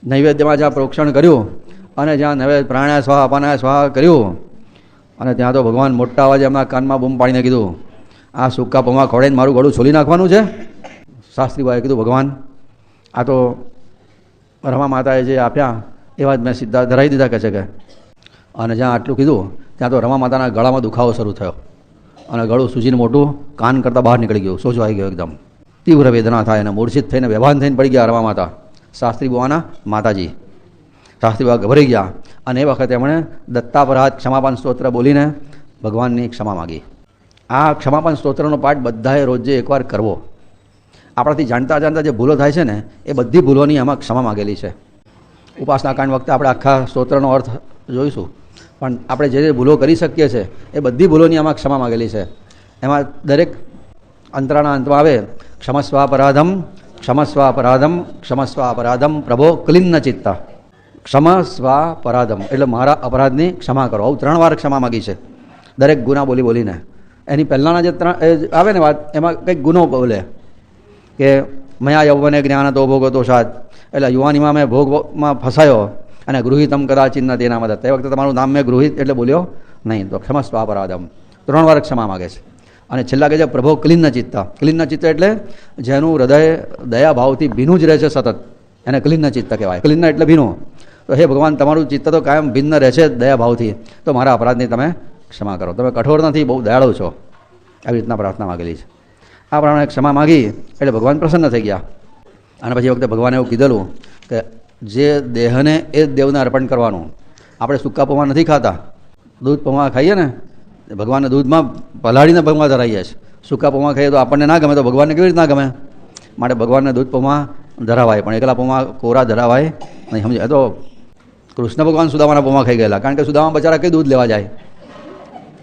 નૈવેદ્યમાં જ્યાં પ્રોક્ષણ કર્યું અને જ્યાં નૈવેદ્ય પ્રાણાય સ્વાહા અપાનાય સ્વાહા કર્યું અને ત્યાં તો ભગવાન મોટા અવાજે એમના કાનમાં બૂમ પાડીને કીધું, આ સૂકા પૌવા ખવડાવીને મારું ગળું છોલી નાખવાનું છે? શાસ્ત્રી બાબાએ કીધું, ભગવાન આ તો રમા માતાએ જે આપ્યા એવા જ મેં સીધા ધરાવી દીધા કહે છે કે. અને જ્યાં આટલું કીધું ત્યાં તો રમા માતાના ગળામાં દુખાવો શરૂ થયો અને ગળું સૂજીને મોટું કાન કરતાં બહાર નીકળી ગયું, સોજો આવી ગયો, એકદમ તીવ્ર વેદના થાય અને મૂર્છિત થઈને બેભાન થઈને પડી ગયા રમા માતા, શાસ્ત્રી બુવાના માતાજી. શાસ્ત્રી બુવા ગભરાઈ ગયા અને એ વખતે એમણે દત્તાપરાધ ક્ષમાપન સ્તોત્ર બોલીને ભગવાનની ક્ષમા માગી. આ ક્ષમાપન સ્તોત્રનો પાઠ બધાએ રોજે એકવાર કરવો. આપણાથી જાણતા જે ભૂલો થાય છે ને એ બધી ભૂલોની આમાં ક્ષમા માગેલી છે. ઉપાસના કાંડ વખતે આપણે આખા સ્તોત્રનો અર્થ જોઈશું, પણ આપણે જે ભૂલો કરી શકીએ છીએ એ બધી ભૂલોની આમાં ક્ષમા માગેલી છે. એમાં દરેક અંતરાના અંતમાં આવે ક્ષમસ્વાપરાધમ ક્ષમસ્વાપરાધમ ક્ષમસ્વાપરાધમ પ્રભો ક્લિન્ન ચિત્ત. ક્ષમસ્વાપરાધમ એટલે મારા અપરાધની ક્ષમા કરો. આવું 3 વાર ક્ષમા માગી છે દરેક ગુના બોલીને. એની પહેલાંના જે 3 આવે ને વાત એમાં કંઈક ગુનો બોલે કે મયા યૌવને જ્ઞાન તો ભોગો તો સાત, એટલે યુવાનીમાં મેં ભોગમાં ફસાયો અને ગૃહિતમ કદાચિન્ન તેના મદદ. તે વખતે તમારું નામ મેં ગૃહિત એટલે બોલ્યો નહીં, તો ક્ષમસ્વાપરાધમ 3 વાર ક્ષમા માગે છે. અને છેલ્લા કહે છે પ્રભો ક્લિન્ન ચિત્ત. ક્લિન્ન ચિત્ત એટલે જેનું હૃદય દયા ભાવથી ભીનું જ રહે છે સતત, એને ક્લિન્ન ચિત્ત કહેવાય. ક્લિન્ન એટલે ભીનું. તો હે ભગવાન તમારું ચિત્ત તો કાયમ ભિન્ન રહે છે દયા ભાવથી, તો મારા અપરાધની તમે ક્ષમા કરો. તમે કઠોર નથી, બહુ દયાળુ છો. આવી રીતના પ્રાર્થના માગેલી છે. આ પ્રમાણે ક્ષમા માગી એટલે ભગવાન પ્રસન્ન થઈ ગયા. અને પછી વખતે ભગવાને એવું કીધેલું કે જે દેહને એ જ દેવને અર્પણ કરવાનું. આપણે સૂકા પૌવા નથી ખાતા, દૂધ પૌવા ખાઈએ ને ભગવાનના દૂધમાં પલાળીને પૌમાં ધરાઈએ છીએ. સૂકા પૌમાં ખાઈએ તો આપણને ના ગમે, તો ભગવાનને કેવી રીતે ના ગમે? માટે ભગવાનને દૂધ પૌમાં ધરાવાય, પણ એકલા પૌમાં કોરા ધરાવાય નહીં. સમજે? તો કૃષ્ણ ભગવાન સુદામાના પૌમાં ખાઈ ગયેલા, કારણ કે સુદામા બચારા કઈ દૂધ લેવા જાય,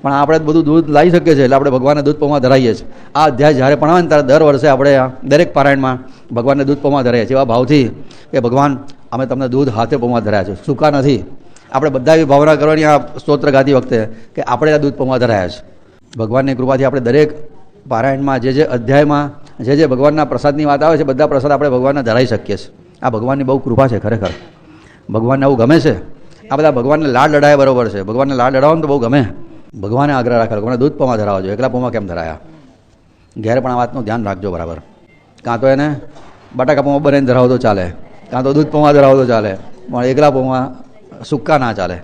પણ આપણે બધું દૂધ લાવી શકીએ છીએ, એટલે આપણે ભગવાનને દૂધ પૌમાં ધરાઈએ છીએ. આ અધ્યાય જ્યારે ભણાવે ને ત્યારે દર વર્ષે આપણે દરેક પારાયણમાં ભગવાનને દૂધ પૌમાં ધરાઈએ છીએ, એવા ભાવથી કે ભગવાન અમે તમને દૂધ હાથે પૌમાં ધરાયા છે, સૂકા નથી. આપણે બધા એવી ભાવના કરવાની આ સ્તોત્ર ગાતી વખતે કે આપણે આ દૂધ પૌમાં ધરાયા છે. ભગવાનની કૃપાથી આપણે દરેક પારાયણમાં જે અધ્યાયમાં જે ભગવાનના પ્રસાદની વાત આવે છે, બધા પ્રસાદ આપણે ભગવાનને ધરાઈ શકીએ છીએ. આ ભગવાનની બહુ કૃપા છે ખરેખર. ભગવાનને આવું ગમે છે. આ બધા ભગવાનને લાડ લડાય બરોબર છે, ભગવાનને લાડ લડાવો ને તો બહુ ગમે. ભગવાને આગ્રહ રાખેલો મને દૂધ પૌમાં ધરાવજો, એકલા પૌમાં કેમ ધરાયા? ઘેર પણ આ વાતનું ધ્યાન રાખજો બરાબર. કાં તો એને બટાકા પૌમાં બનાવીને ધરાવો તો ચાલે, કાં તો દૂધ પૌમાં ધરાવો તો ચાલે, પણ એકલા પૌમાં સૂકા ના ચાલે.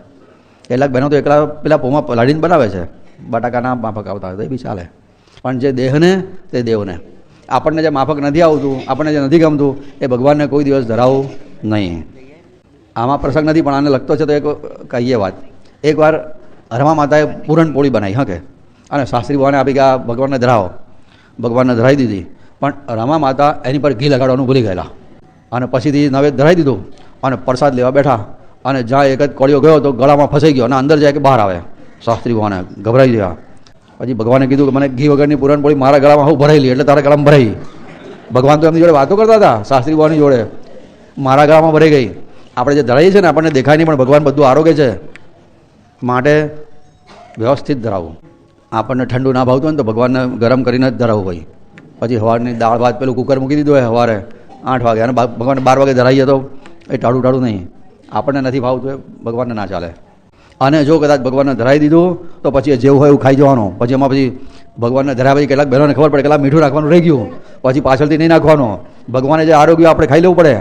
કેટલાક બહેનો તો એકલા પેલા પૌમાં પલાળીને બનાવે છે, બટાકાના માફક આવતા હોય તો એ બી ચાલે. પણ જે દેહને તે દેવને, આપણને જે માફક નથી આવતું, આપણને જે નથી ગમતું, એ ભગવાનને કોઈ દિવસ ધરાવવું નહીં. આમાં પ્રસંગ નથી પણ આને લગતો છે તો એક કહીએ વાત. એકવાર રમા માતાએ પૂરણપોળી બનાવી, હા કે, અને શાસ્ત્રી ભગવાને આપી કે આ ભગવાનને ધરાવો. ભગવાનને ધરાવી દીધી, પણ રમા માતા એની પર ઘી લગાડવાનું ભૂલી ગયેલા, અને પછીથી નવેદ ધરાવી દીધું અને પ્રસાદ લેવા બેઠા, અને જ્યાં એક જ કોળિયો ગયો તો ગળામાં ફસાઈ ગયો અને અંદર જાય કે બહાર આવે. શાસ્ત્રી ભગવાને ગભરાઈ ગયા. પછી ભગવાને કીધું કે મને ઘી વગરની પૂરણપોળી મારા ગળામાં હું ભરાયેલી, એટલે તારા ગળામાં ભરાઈ. ભગવાન તો એમની જોડે વાતો કરતા હતા, શાસ્ત્રી ભગવાનની જોડે, મારા ગળામાં ભરાઈ ગઈ. આપણે જે ધરાઈએ છીએ ને આપણને દેખાય નહીં, પણ ભગવાન બધું આરોગ્ય છે. માટે વ્યવસ્થિત ધરાવવું. આપણને ઠંડુ ના ભાવતું હોય ને તો ભગવાનને ગરમ કરીને જ ધરાવવું ભાઈ. પછી સવારની દાળ ભાત પેલું કુકર મૂકી દીધું હોય સવારે 8 વાગે, અને ભગવાનને 12 વાગે ધરાઈએ તો એ ટાળું નહીં. આપણને નથી ભાવતું એ ભગવાનને ના ચાલે. અને જો કદાચ ભગવાનને ધરાવી દીધું તો પછી જેવું હોય એવું ખાઈ જવાનું. પછી એમાં પછી ભગવાનને ધરાવ્યા પછી કેટલાક બહેનોને ખબર પડે કેટલાક મીઠું નાખવાનું રહી ગયું, પછી પાછળથી નહીં નાખવાનું. ભગવાને જે આરોગ્ય આપણે ખાઈ લેવું પડે.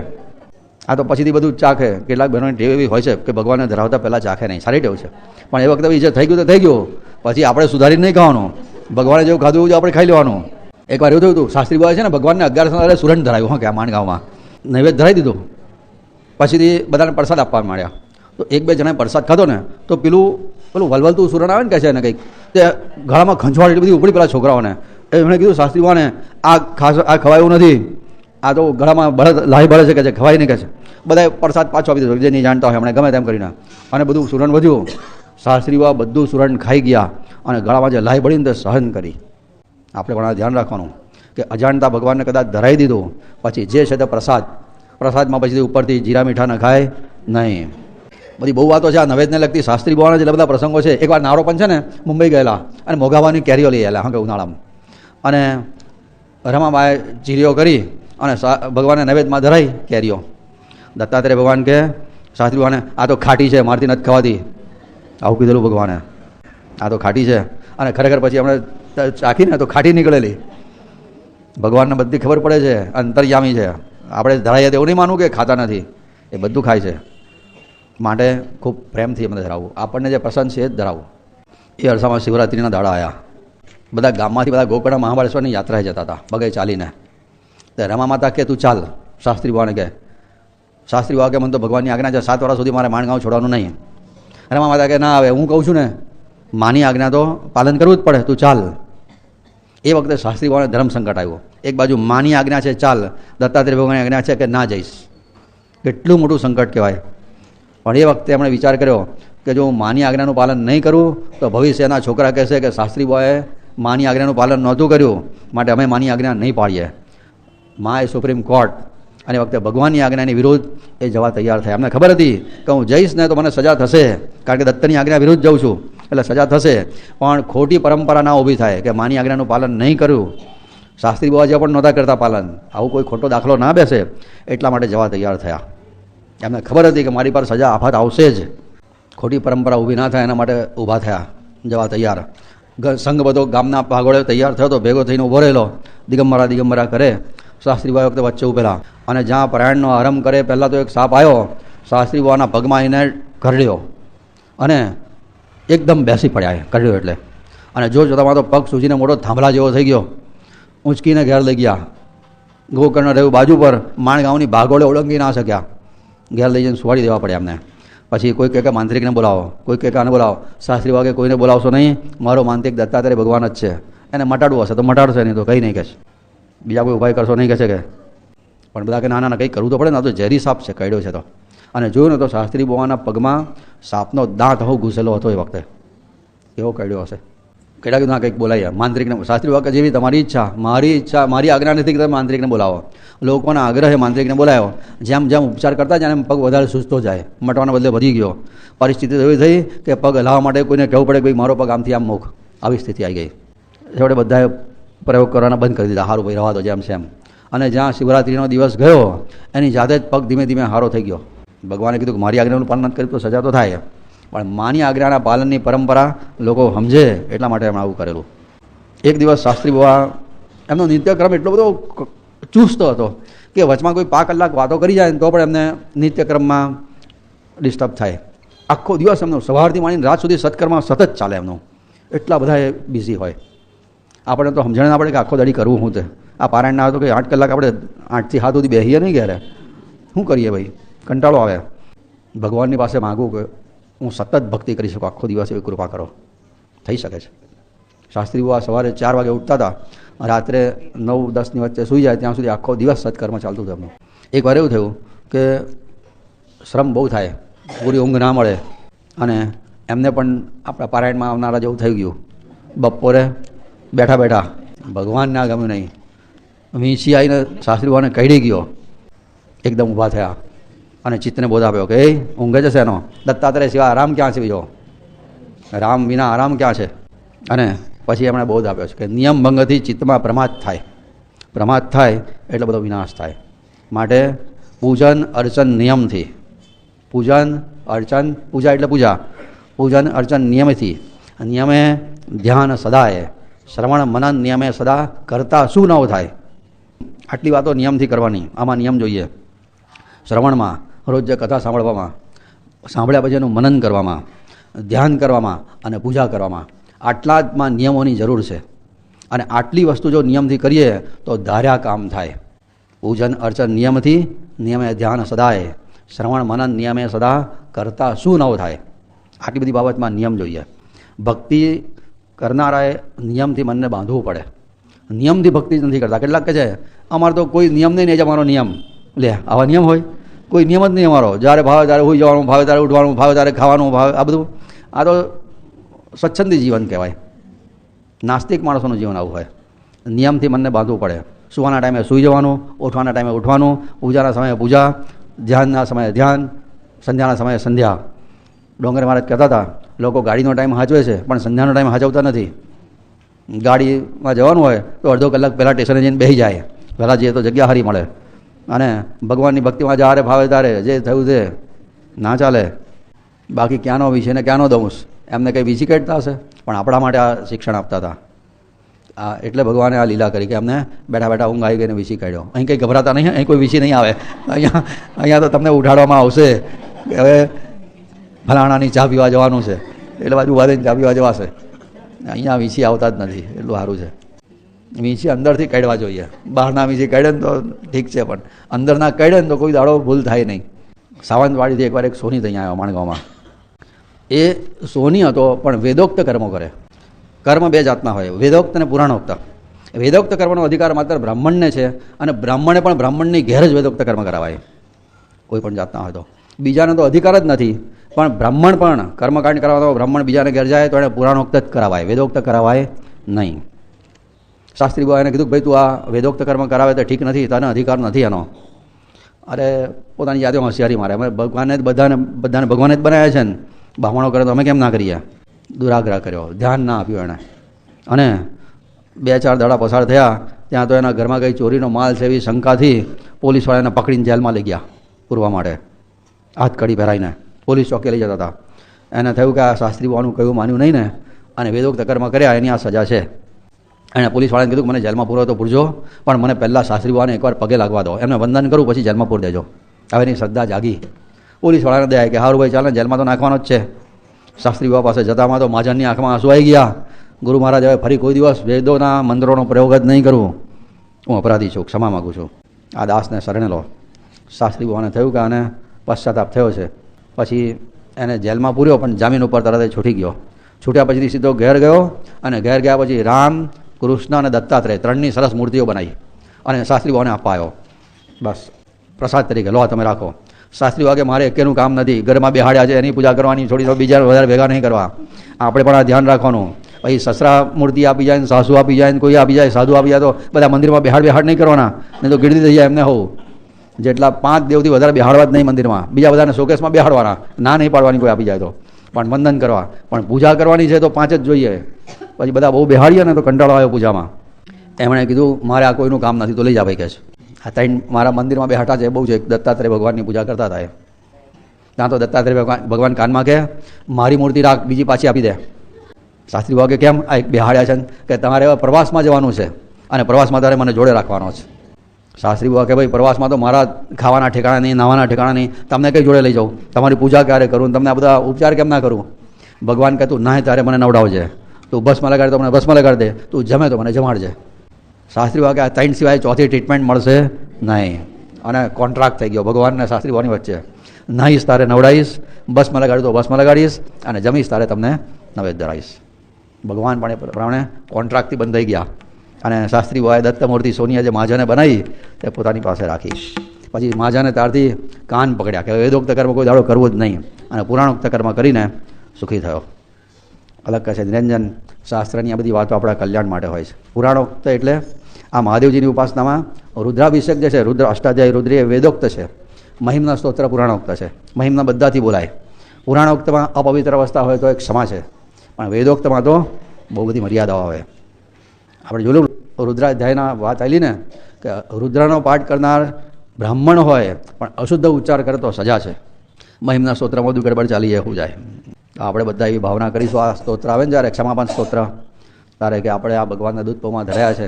આ તો પછીથી બધું ચાખે. કેટલાક બહેનોની ટેવ એવી હોય છે કે ભગવાનને ધરાવતા પહેલાં ચાખે નહીં, સારી ટેવ છે, પણ એ વખતે જે થઈ ગયું તો થઈ ગયું, પછી આપણે સુધારીને નહીં ખાવાનું. ભગવાને જેવું ખાધું એવું આપણે ખાઈ લેવાનું. એકવાર એવું થયું હતું, શાસ્ત્રી બાબા છે ને ભગવાનને 11 સુરંડ ધરાવ્યું, હા કે આ માંડગાંવમાં નૈવેદ્ય ધરાવી દીધું. પછીથી બધાને પ્રસાદ આપવા માંડ્યા. તો 1-2 જણાએ પ્રસાદ ખાધો ને તો પેલું વલવલતું સુરણ આવે ને કહે છે ને કંઈક, તે ગળામાં ખંજવાળ એટલી બધી ઉપડી પેલા છોકરાઓને. એમણે કીધું શાસ્ત્રી બાબાને આ ખવાયું નથી, આ તો ગળામાં લાહી બળે છે કે ખવાય નહીં, કહે છે. બધાએ પ્રસાદ પાછો આપી દીધો, જે નહીં જાણતા હોય એમણે ગમે તેમ કરીને, અને બધું સુરણ વધ્યું. શાસ્ત્રી બાબા બધું સુરણ ખાઈ ગયા અને ગળામાં જે લાહી બળીને તે સહન કરી. આપણે પણ આ ધ્યાન રાખવાનું કે અજાણતા ભગવાનને કદાચ ધરાવી દીધું, પછી જે છે તે પ્રસાદમાં પછી ઉપરથી જીરા મીઠા ન ખાય નહીં. બધી બહુ વાતો છે આ નવેદને લગતી. શાસ્ત્રી બાબાના જેટલા બધા પ્રસંગો છે. એકવાર નારોપન છે ને મુંબઈ ગયેલા અને મોઘાવાની કેરીઓ લઈ આવેલા, હા કે ઉનાળામાં, અને રમાબાએ ચીરીઓ કરી અને ભગવાનને નૈવેદ્યમાં ધરાઈ કેરીઓ. દત્તાત્રેય ભગવાન કે શાસ્ત્રી ભગવાને આ તો ખાટી છે, મારથી નથી ખવાતી. આવું કીધેલું ભગવાને, આ તો ખાટી છે. અને ખરેખર પછી આપણે ચાખીને તો ખાટી નીકળેલી. ભગવાનને બધી ખબર પડે છે, અંતર્યામી છે. આપણે ધરાઈએ તો એવું નહીં માનવું કે ખાતા નથી, એ બધું ખાય છે. માટે ખૂબ પ્રેમથી અમને ધરાવવું. આપણને જે પસંદ છે એ જ ધરાવવું. એ અરસામાં શિવરાત્રિના દાડા આવ્યા. બધા ગામમાંથી બધા ગોકર્ણ મહાબળેશ્વરની યાત્રાએ જતા હતા બગે ચાલીને. તો રમા માતા કે તું ચાલ, શાસ્ત્રી બાબાને કે. શાસ્ત્રી બાબા કે મને તો ભગવાનની આજ્ઞા છે, 7 વર્ષ સુધી મારે માંડગાંવ છોડવાનું નહીં. રમા માતા કે ના આવે, હું કહું છું ને માની આજ્ઞા તો પાલન કરવું જ પડે, તું ચાલ. એ વખતે શાસ્ત્રી બાબાને ધર્મ સંકટ આવ્યો. એક બાજુ માની આજ્ઞા છે ચાલ, દત્તાત્રેય ભગવાનની આજ્ઞા છે કે ના જઈશ. કેટલું મોટું સંકટ કહેવાય. પણ એ વખતે એમણે વિચાર કર્યો કે જો હું માની આજ્ઞાનું પાલન નહીં કરું તો ભવિષ્યના છોકરા કહેશે કે શાસ્ત્રી બાબાએ માની આજ્ઞાનું પાલન નહોતું કર્યું, માટે અમે માની આજ્ઞા નહીં પાડીએ. મા એ સુપ્રીમ કોર્ટ, અને એ વખતે ભગવાનની આજ્ઞાની વિરુદ્ધ એ જવા તૈયાર થયા. એમને ખબર હતી કે હું જઈશ ને તો મને સજા થશે, કારણ કે દત્તની આજ્ઞા વિરુદ્ધ જાઉં છું એટલે સજા થશે. પણ ખોટી પરંપરા ના ઊભી થાય કે માની આજ્ઞાનું પાલન નહીં કર્યું. શાસ્ત્રી બાબા જે પણ નહોતા કરતા પાલન, આવું કોઈ ખોટો દાખલો ના બેસે, એટલા માટે જવા તૈયાર થયા. એમને ખબર હતી કે મારી પર સજા આફત આવશે જ, ખોટી પરંપરા ઊભી ના થાય એના માટે ઊભા થયા, જવા તૈયાર. સંઘ બધો ગામના ભાગોળે તૈયાર થયો તો ભેગો થઈને ઊભો રહેલો, દિગંબરા કરે. શાસ્ત્રી બાબા વખતે વચ્ચે ઊભેલા, અને જ્યાં પરાયણનો આરંભ કરે પહેલાં તો એક સાપ આવ્યો, શાસ્ત્રી બાબાના પગમાં એને કરડ્યો અને એકદમ બેસી પડ્યા. કરડ્યો એટલે, અને જોતામાં તો પગ સૂજીને મોટો થાંભલા જેવો થઈ ગયો. ઊંચકીને ઘેર લઈ ગયા. ગોકર્ણ રહ્યું બાજુ પર, માંડગાંવની ભાગોળે ઓળંગી ના શક્યા. ઘેર લઈ જઈને સુવાડી દેવા પડ્યા એમને. પછી કોઈ કહે કે માંત્રિકને બોલાવો, કોઈ કહે કે આને બોલાવો. શાસ્ત્રી વાગે કોઈને બોલાવશો નહીં, મારો માંત્રિક દત્તાત્રેય ભગવાન જ છે, એને મટાડવું હશે તો મટાડશે, નહીં તો કંઈ નહીં કહે છે. બીજા કોઈ ઉપાય કરશો નહીં કહે છે કે. પણ બધા કે ના ના કંઈ કરવું તો પડે ને, આ તો ઝેરી સાપ છે, કડ્યો છે તો. અને જોયું ને તો શાસ્ત્રી બુવાના પગમાં સાપનો દાંત હો ઘૂસેલો હતો એ વખતે, એવો કડ્યો હશે. કેટલા કીધું કંઈક બોલાય માંત્રિકને. શાસ્ત્રી વાક્ય જેવી તમારી ઈચ્છા, મારી આજ્ઞા નથી કે તમે માંત્રિકને બોલાવો. લોકોના આગ્રહે માંત્રિકને બોલાવ્યો. જેમ જેમ ઉપચાર કરતા જાય એમ પગ વધારે સુસ્તો જાય, મટવાના બદલે વધી ગયો. પરિસ્થિતિ એવી થઈ કે પગ હલાવવા માટે કોઈને કહેવું પડે કે ભાઈ મારો પગ આમથી આમ મૂક, આવી સ્થિતિ આવી ગઈ. એટલે બધાએ પ્રયોગ કરવાના બંધ કરી દીધા, સારું ભાઈ રવા દો જેમ છે એમ. અને જ્યાં શિવરાત્રિનો દિવસ ગયો એની જાતે જ પગ ધીમે ધીમે સારો થઈ ગયો. ભગવાને કીધું કે મારી આજ્ઞાનું પાલન કર્યું તો સજા તો થાય, પણ માની આજ્ઞાના પાલનની પરંપરા લોકો સમજે એટલા માટે એમણે આવું કરેલું. એક દિવસ શાસ્ત્રી બુવા એમનો નિત્યક્રમ એટલો બધો ચુસ્ત હતો કે વચમાં કોઈ 5 કલાક વાતો કરી જાય ને તો પણ એમને નિત્યક્રમમાં ડિસ્ટર્બ થાય. આખો દિવસ એમનો સવારથી માંડીને રાત સુધી સત્કર્મમાં સતત ચાલે એમનું, એટલા બધા એ બિઝી હોય. આપણે તો સમજણ ના પડે કે આખો દાડી કરવું શું છે. આ પારાયણ ના હતો કે 8 કલાક આપણે 8 થી 7 સુધી બેસીએ નહીં ઘેરે, શું કરીએ ભાઈ, કંટાળો આવે. ભગવાનની પાસે માગું કે હું સતત ભક્તિ કરી શકું આખો દિવસ, એવી કૃપા કરો, થઈ શકે છે. શાસ્ત્રી બુવા સવારે 4 વાગે ઉઠતા હતા, રાત્રે 9-10ની વચ્ચે સૂઈ જાય ત્યાં સુધી આખો દિવસ સત્કર્મ ચાલતું હતું એમનું. એક વાર એવું થયું કે શ્રમ બહુ થાય, પૂરી ઊંઘ ના મળે, અને એમને પણ આપણા પારાયણમાં આવનારા જેવું થઈ ગયું. બપોરે બેઠા બેઠા ભગવાન ના ગમ્યું નહીં, વીંછી આવીને શાસ્ત્રી બુવાને કઢી ગયો. એકદમ ઊભા થયા અને ચિત્તને બોધ આપ્યો કે એ ઊંઘે જશે એનો, દત્તાત્રેય સિવાય આરામ ક્યાં છે બીજો, રામ વિના આરામ ક્યાં છે. અને પછી એમણે બોધ આપ્યો છે કે નિયમ ભંગથી ચિત્તમાં પ્રમાદ થાય, પ્રમાદ થાય એટલે બધો વિનાશ થાય. માટે પૂજન અર્ચન નિયમથી, પૂજન અર્ચન, પૂજા એટલે પૂજા, પૂજન અર્ચન નિયમથી, નિયમે ધ્યાન સદાય, શ્રવણ મનન નિયમે સદા કરતા શું ન થાય. આટલી વાતો નિયમથી કરવાની, આમાં નિયમ જોઈએ. શ્રવણમાં, રોજ કથા સાંભળવામાં, સાંભળ્યા પછી એનું મનન કરવામાં, ધ્યાન કરવામાં અને પૂજા કરવામાં, આટલામાં નિયમોની જરૂર છે. અને આટલી વસ્તુ જો નિયમથી કરીએ તો ધાર્યા કામ થાય. પૂજન અર્ચન નિયમથી, નિયમે ધ્યાન સદાય, શ્રવણ મનન નિયમે સદા કરતા શું ન થાય. આટલી બધી બાબતમાં નિયમ જોઈએ. ભક્તિ કરનારાએ નિયમથી મનને બાંધવું પડે. નિયમથી ભક્તિ નથી કરતા. કેટલાક કહે છે અમારે તો કોઈ નિયમ નહીં, જ અમારો નિયમ. લે આવા નિયમ હોય? કોઈ નિયમ જ નહીં અમારો. જ્યારે ભાવે ત્યારે હોઈ જવાનું, ભાવે ત્યારે ઉઠવાનું, ભાવે ત્યારે ખાવાનું, ભાવે આ બધું. આ તો સ્વચ્છંદી જીવન કહેવાય. નાસ્તિક માણસોનું જીવન આવું હોય. નિયમથી મનને બાંધવું પડે. સુવાના ટાઈમે સૂઈ જવાનું, ઉઠવાના ટાઈમે ઉઠવાનું, પૂજાના સમયે પૂજા, ધ્યાનના સમયે ધ્યાન, સંધ્યાના સમયે સંધ્યા. ડોંગર મહારાજ કહેતા હતા લોકો ગાડીનો ટાઈમ સાચવે છે પણ સંધ્યાનો ટાઈમ સાચવતા નથી. ગાડીમાં જવાનું હોય તો અડધો કલાક પહેલાં સ્ટેશને જઈને બેસી જાય, પહેલાં જઈએ તો જગ્યા સારી મળે. અને ભગવાનની ભક્તિમાં જ્યારે ભાવે ત્યારે જે થયું તે ના ચાલે. બાકી ક્યાંનો વિષય ને ક્યાંનો દંશ, એમને કંઈ વિસી કાઢતા હશે પણ આપણા માટે આ શિક્ષણ આપતા હતા. એટલે ભગવાને આ લીલા કરી કે અમને બેઠા બેઠા ઊંઘ આવી ગઈને વિસી કાઢ્યો. અહીં કંઈ ગભરાતા નહીં, અહીં કોઈ વિસી નહીં આવે. અહીંયા તો તમને ઉઠાડવામાં આવશે કે હવે ફલાણાની ચા પીવા જવાનું છે, એટલે બાજુ ઉભા થઈને ચા પીવા જવાશે. અહીંયા વીંછી આવતા જ નથી, એટલું સારું છે. વીંછી અંદરથી કાઢવા જોઈએ. બહારના વીંછી કાઢે ને તો ઠીક છે, પણ અંદરના કાઢે ને તો કોઈ દાડો ભૂલ થાય નહીં. સાવંતવાડીથી એકવાર એક સોની ત્યાં આવ્યો માણગાંવમાં. એ સોની હતો પણ વેદોક્ત કર્મો કરે. કર્મ 2 જાતના હોય, વેદોક્ત અને પુરાણોક્ત. વેદોક્ત કર્મનો અધિકાર માત્ર બ્રાહ્મણને છે, અને બ્રાહ્મણે પણ બ્રાહ્મણની ઘેર જ વેદોક્ત કર્મ કરાવાય, કોઈ પણ જાતના હોય તો. બીજાને તો અધિકાર જ નથી, પણ બ્રાહ્મણ પણ કર્મકાંડ કરાવતો બ્રાહ્મણ બીજાને ઘેર જાય તો એને પુરાણોક્ત જ કરાવાય, વેદોક્ત કરાવાય નહીં. શાસ્ત્રી બાબાને કીધું કે ભાઈ તું આ વેદોક્ત કર્મ કરાવે તો ઠીક નથી, તને અધિકાર નથી એનો. અરે પોતાની જાતે હોશિયારી મારે. અમે ભગવાને જ બધાને ભગવાને જ બનાવ્યા છે ને, બ્રાહ્મણો કરે તો અમે કેમ ના કરીએ? દુરાગ્રહ કર્યો, ધ્યાન ના આપ્યું એણે. અને 2-4 દાડા પસાર થયા ત્યાં તો એના ઘરમાં કંઈ ચોરીનો માલ છે એવી શંકાથી પોલીસવાળાને પકડીને જેલમાં લઈ ગયા પૂરવા માટે. હાથ કડી પહેરાઈને પોલીસ ચોકે લઈ જતા હતા. એને થયું કે આ શાસ્ત્રી બાવાનું કયું માન્યું નહીં ને, અને વેદોક્ત કર્મ કર્યા એની આ સજા છે. એણે પોલીસવાળાને કીધું મને જેલમાં પૂરો તો પૂરજો, પણ મને પહેલાં શાસ્ત્રી બાવાને એકવાર પગે લાગવા દો, એમને વંદન કરું પછી જેલમાં પૂર દેજો. હવે એની શ્રદ્ધા જાગી. પોલીસવાળાને દે કે હારું ભાઈ ચાલે, જેલમાં તો નાખવાનો જ છે. શાસ્ત્રી બાવા પાસે જતામાં તો મહાજનની આંખમાં આંસુ આવી ગયા. ગુરુ મહારાજ હવે ફરી કોઈ દિવસ વેદોના મંત્રોનો પ્રયોગ જ નહીં કરું, હું અપરાધી છું, ક્ષમા માગું છું, આ દાસને શરણે લો. શાસ્ત્રી બાવાને થયું કે આને પશ્ચાતાપ થયો છે. પછી એને જેલમાં પૂર્યો, પણ જામીન ઉપર તરત જ છૂટી ગયો. છૂટ્યા પછી સીધો ઘેર ગયો, અને ઘેર ગયા પછી રામ, કૃષ્ણ અને દત્તાત્રેય ત્રણની સરસ મૂર્તિઓ બનાવી અને શાસ્ત્રી બાવાને આપવા આવ્યો. બસ પ્રસાદ તરીકે લો તમે રાખો. શાસ્ત્રી બાવા કે મારે એકેનું કામ નથી, ઘરમાં બેહાડ્યા છે એની પૂજા કરવાની, છોડી દો, બીજા વધારે ભેગા નહીં કરવા. આપણે પણ આ ધ્યાન રાખવાનું. પછી સસરા મૂર્તિ આપી જાય, સાસુ આપી જાય, કોઈ આપી જાય, સાધુ આપી જાય તો બધા મંદિરમાં બેહાડ નહીં કરવાના, નહીં તો ગીરદી થઈ જાય એમને. હોવું જેટલા 5 દેવથી વધારે બેહાડવા જ નહીં મંદિરમાં. બીજા બધાને શોકેસમાં બેહાડવાના, ના નહીં પાડવાની કોઈ આપી જાય તો, પણ વંદન કરવા. પણ પૂજા કરવાની છે તો 5 જ જોઈએ. પછી બધા બહુ બેહાડીએ ને તો કંટાળો આવ્યો પૂજામાં. એમણે કીધું મારે આ કોઈનું કામ નથી, તો લઈ જા ભાઈ. કહે છે આ 3 મારા મંદિરમાં બેહાટા છે, બહુ છે. દત્તાત્રેય ભગવાનની પૂજા કરતા હતા એ. ત્યાં તો દત્તાત્રેય ભગવાન કાનમાં કહે મારી મૂર્તિ રાખ, બીજી પાછી આપી દે. શાસ્ત્રી બાવા કે કેમ? આ એક બેહાડ્યા છે કે તમારે પ્રવાસમાં જવાનું છે અને પ્રવાસમાં તારે મને જોડે રાખવાનો છે. શાસ્ત્રી બાવા કે ભાઈ પ્રવાસમાં તો મારા ખાવાના ઠેકાણા નહીં, નાવાના ઠેકાણા નહીં, તમને કઈ જોડે લઈ જાઉં? તમારી પૂજા ક્યારે કરું? તમને આ બધા ઉપચાર કેમ ના કરું? ભગવાન કહે તું નાય ત્યારે મને નવડાવજે, તું બસમાં લગાડે તો મને બસમાં લગાડી દે, તું જમે તો મને જમાડજે. શાસ્ત્રી બાવા કે આ 3 સિવાય ચોથી ટ્રીટમેન્ટ મળશે નહીં. અને કોન્ટ્રાક્ટ થઈ ગયો ભગવાન અને શાસ્ત્રી બાવાની વચ્ચે. નાહીશ તારે નવડાવીશ, બસમાં લગાડું તો બસમાં લગાડીશ, અને જમીશ તારે તમને નૈવેદ્ય ધરાવીશ. ભગવાન પણ એ પ્રમાણે કોન્ટ્રાક્ટથી બંધ થઈ ગયા. અને શાસ્ત્રી બાવાએ દત્તમૂર્તિ સોનિયા જે મહાજને બનાવી તે પોતાની પાસે રાખી. પછી મહાજને ત્યારથી કાન પકડ્યા કે વેદોક્ત કર્મ કોઈ દાડો કરવો જ નહીં, અને પુરાણોક્ત કર્મ કરીને સુખી થયો. અલગ કહે છે નિરંજન શાસ્ત્રની આ બધી વાતો આપણા કલ્યાણ માટે હોય છે. પુરાણોક્ત એટલે આ મહાદેવજીની ઉપાસનામાં રુદ્રાભિષેક જે છે, રુદ્ર અષ્ટાધ્યાયી રુદ્રી એ વેદોક્ત છે. મહિમના સ્તોત્ર પુરાણોક્ત છે. મહિમના બધાથી બોલાય. પુરાણોક્તમાં અપવિત્ર અવસ્થા હોય તો એક ક્ષમા છે, પણ વેદોક્તમાં તો બહુ બધી મર્યાદાઓ આવે. આપણે જોયું રુદ્રાધ્યાયના વાત આવેલી ને કે રુદ્રનો પાઠ કરનાર બ્રાહ્મણ હોય પણ અશુદ્ધ ઉચ્ચાર કરે તો સજા છે. મહિમના સ્તોત્રમાં બધું ગડબડ ચાલી એવું જાય. તો આપણે બધા એવી ભાવના કરીશું આ સ્તોત્ર આવે ને જ્યારે ક્ષમાપન સ્તોત્ર, ત્યારે કે આપણે આ ભગવાનના દૂધપોમાં ધર્યા છે,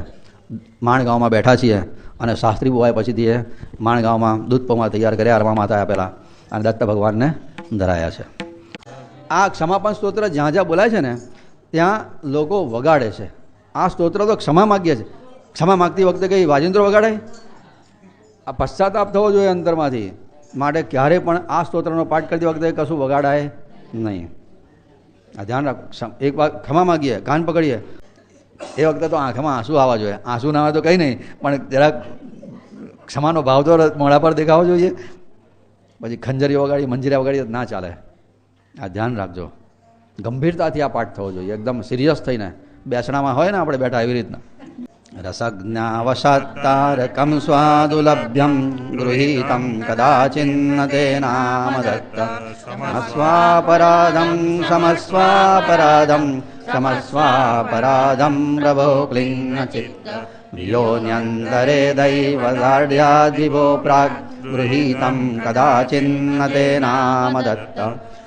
માણગાંવમાં બેઠા છીએ, અને શાસ્ત્રી બુવાએ પછીથી એ માણગાંવમાં દૂધપોમાં તૈયાર કર્યા અરમા માતા આપેલા, અને દત્ત ભગવાનને ધરાયા છે. આ ક્ષમાપન સ્તોત્ર જ્યાં જ્યાં બોલાય છે ને ત્યાં લોકો વગાડે છે. આ સ્તોત્ર તો ક્ષમા માગીએ છે. ક્ષમા માગતી વખતે કંઈ વાજિંત્રો વગાડાય? આ પશ્ચાતાપ થવો જોઈએ અંતરમાંથી. માટે ક્યારેય પણ આ સ્તોત્રનો પાઠ કરતી વખતે કશું વગાડાય નહીં. આ ધ્યાન રાખો. એક વાર ક્ષમા માગીએ, કાન પકડીએ, એ વખતે તો આંખમાં આંસુ આવવા જોઈએ. આંસુ ના આવે તો કંઈ નહીં, પણ જરાક ક્ષમાનો ભાવ તો મોઢા પર દેખાવો જોઈએ. પછી ખંજરી વગાડી, મંજીરા વગાડી ના ચાલે. આ ધ્યાન રાખજો. ગંભીરતાથી આ પાઠ થવો જોઈએ, એકદમ સિરિયસ થઈને. બેસણામાં હોય ને આપણે બેઠા એવી રીતના. રસજ્ઞાવશાત્તારકમ સ્વાદુલભ્યમ ગૃહીતમ કદાચિન્ન તેનામ દત્ત સમસ્વાપરાધમ સમસ્વાપરાધમ સમસ્વાપરાધમ પ્રભો ક્લિન્ન ચિત્ત યોન્યંતરે દૈવદાઢ્યાદ્વિભો પ્રાગ ગૃહીતમ કદાચિન્ન તેનામ દત્ત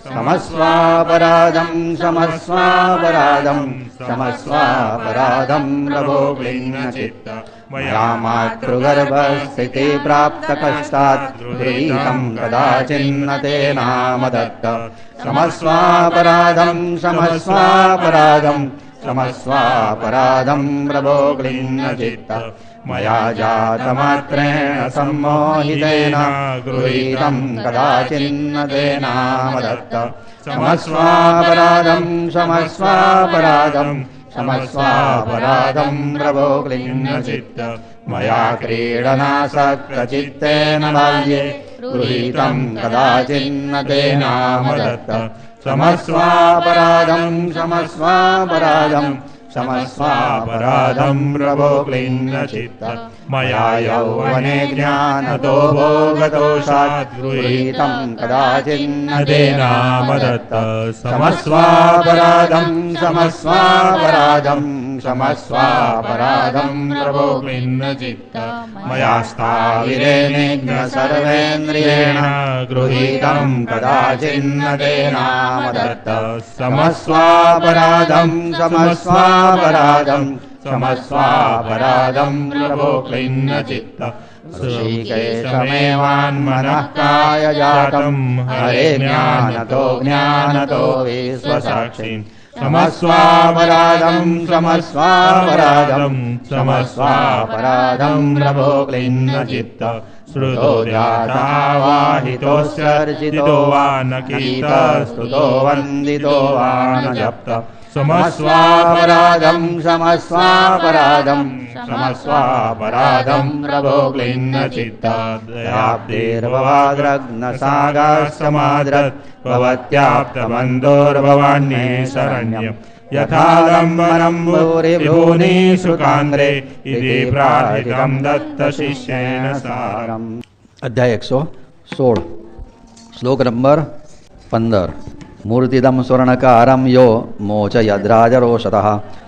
સમસ્વાપરાધમ સમસ્વાપરાધમ સમસ્વાપરાધમ પ્રભો ક્લિન્ન ચિત્ત મયા માતૃગર્ભસ્થિતિ પ્રાપ્ત કષ્ટાત ગૃહીતમ કદાચિન્ન તેનામ દત્ત સમસ્વાપરાધમ સમસ્વાપરાધમ સમસ્વાપરાધમ પ્રભો ક્લિન્ન ચિત્ત મયા જાતમાત્રેણ सम्मोहितेन गृहीतं कदाचिन्न तेनाम दत्त समस्वापराधं समस्वापराधं समस्वापराधं प्रभो क्लिन्न चित्त मया क्रीडनासक्तचित्तेन बाल्ये गृहीतं कदाचिन्न तेनाम दत्त समस्वापराधं समस्वापराधं समस्वापराधं प्रभो क्लिन्न चित्त मया यौवने ज्ञानतो भोगदोषात् गृहीतं कदाचिन्न तेनाम दत्त समस्वापराधं समस्वापराधं समस्वापराधं प्रभो क्लिन्न चित्त मया स्थाविरेण सर्वेन्द्रियेण गृहीतं कदाचिन्न तेनाम दत्त समस्वापराधं समस्वापराधं समस्वापराधं प्रभो क्लिन्न चित्त ऋषिकेशमेवान्मनः काय जातं हरे ज्ञानतो विश्वसाक्षी समस्वापराधं समस्वापराधं समस्वापराधं प्रभो क्लिन्न चित्त श्रुतो जाता वाहितोऽस्यर्चितो वा न कीर्तस्तुतो वन्दितो वा न जप्त समस्वापराधं समस्वापराधं समस्वापराधं प्रभो क्लिन्न चित्ताद्याब्देर्भवाद्रग्नसागासमाद्रत् भवत्याप्तमन्दोर्भवान्ये शरण्यम् यथालम्बनं भूरिभूनि शुकान्द्रे इति प्रार्थितं दत्तशिष्येन सारम्। અધ્યાય 116 શ્લોક નંબર 15 મૂર્તિદમ સ્વર્ણકારમ યો મોચયદ્રાજરોષતઃ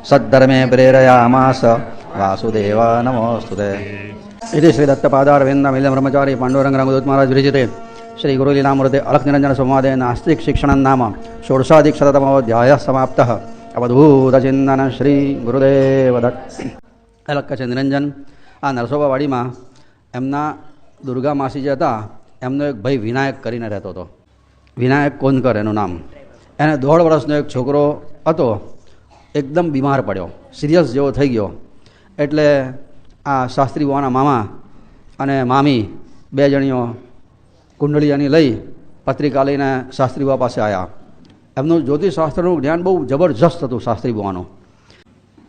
સદ્ધર્મે પ્રેરયામાસ વાસુદેવ નમોસ્તુતે. ઇતિ શ્રી દત્તપાદારવિંદમિલમ બ્રહ્મચારી પાંડુરંગ રંગદૂત મહારાજ વિરચિતે શ્રી ગુરુલીલામૃતે અલખ નિરંજન સંવાદે નાસ્તિક શિક્ષણ નામ ષોડશાધિકશતતમોऽધ્યાયઃ સમાપ્તઃ. અવધૂતચિંતન શ્રી ગુરુદેવ દત્ત. અલખ છે નિરંજન. આ નરસોબાવાડીમાં એમના દુર્ગા માસી જે હતા એમનો એક ભાઈ વિનાયક કરીને રહેતો હતો. વિનાયક કોનકર એનું નામ. એને 1.5 વર્ષનો એક છોકરો હતો, એકદમ બીમાર પડ્યો, સિરિયસ જેવો થઈ ગયો. એટલે આ શાસ્ત્રી બુવાના મામા અને મામી 2 જણીઓ કુંડળીયાની લઈ પત્રિકા લઈને શાસ્ત્રી બુવા પાસે આવ્યા. એમનું જ્યોતિષશાસ્ત્રનું જ્ઞાન બહુ જબરજસ્ત હતું. શાસ્ત્રી બુવાનું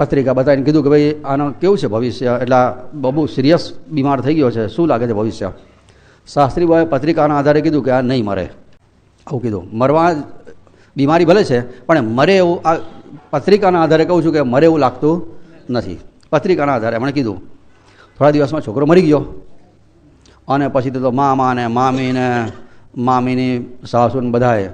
પત્રિકા બતાવીને કીધું કે ભાઈ આનું કેવું છે ભવિષ્ય, એટલે બહુ સિરિયસ બીમાર થઈ ગયો છે, શું લાગે છે ભવિષ્ય. શાસ્ત્રી બુવાએ પત્રિકાના આધારે કીધું કે આ નહીં મરે. આવું કીધું. મરવા બીમારી ભલે છે પણ મરે એવું આ પત્રિકાના આધારે કહું છું કે મરે એવું લાગતું નથી. પત્રિકાના આધારે એમણે કીધું. થોડા દિવસમાં છોકરો મરી ગયો. અને પછી તો મામા ને મામી ને મામીની સાસુ ને બધાએ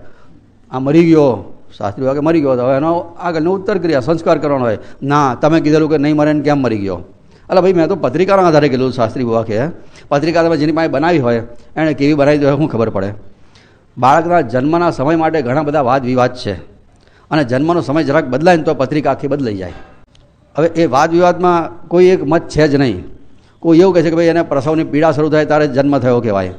આ મરી ગયો. શાસ્ત્રી વાગે મરી ગયો. તો હવે એનો આગળનો ઉત્તર ક્રિયા સંસ્કાર કરવાનો હોય. ના, તમે કીધેલું કે નહીં મરે ને કેમ મરી ગયો? એટલે ભાઈ મેં તો પત્રિકાના આધારે કીધું. શાસ્ત્રી બુવા કે પત્રિકા તમે જેની પાસે બનાવી હોય એણે કેવી બનાવી હોય શું ખબર પડે. બાળકના જન્મના સમય માટે ઘણા બધા વાદ વિવાદ છે અને જન્મનો સમય જરાક બદલાય ને તો પત્રિકા આખી બદલાઈ જાય. હવે એ વાદ વિવાદમાં કોઈ એક મત છે જ નહીં. કોઈ એવું કહે છે કે ભાઈ એને પ્રસવની પીડા શરૂ થાય ત્યારે જન્મ થયો કહેવાય,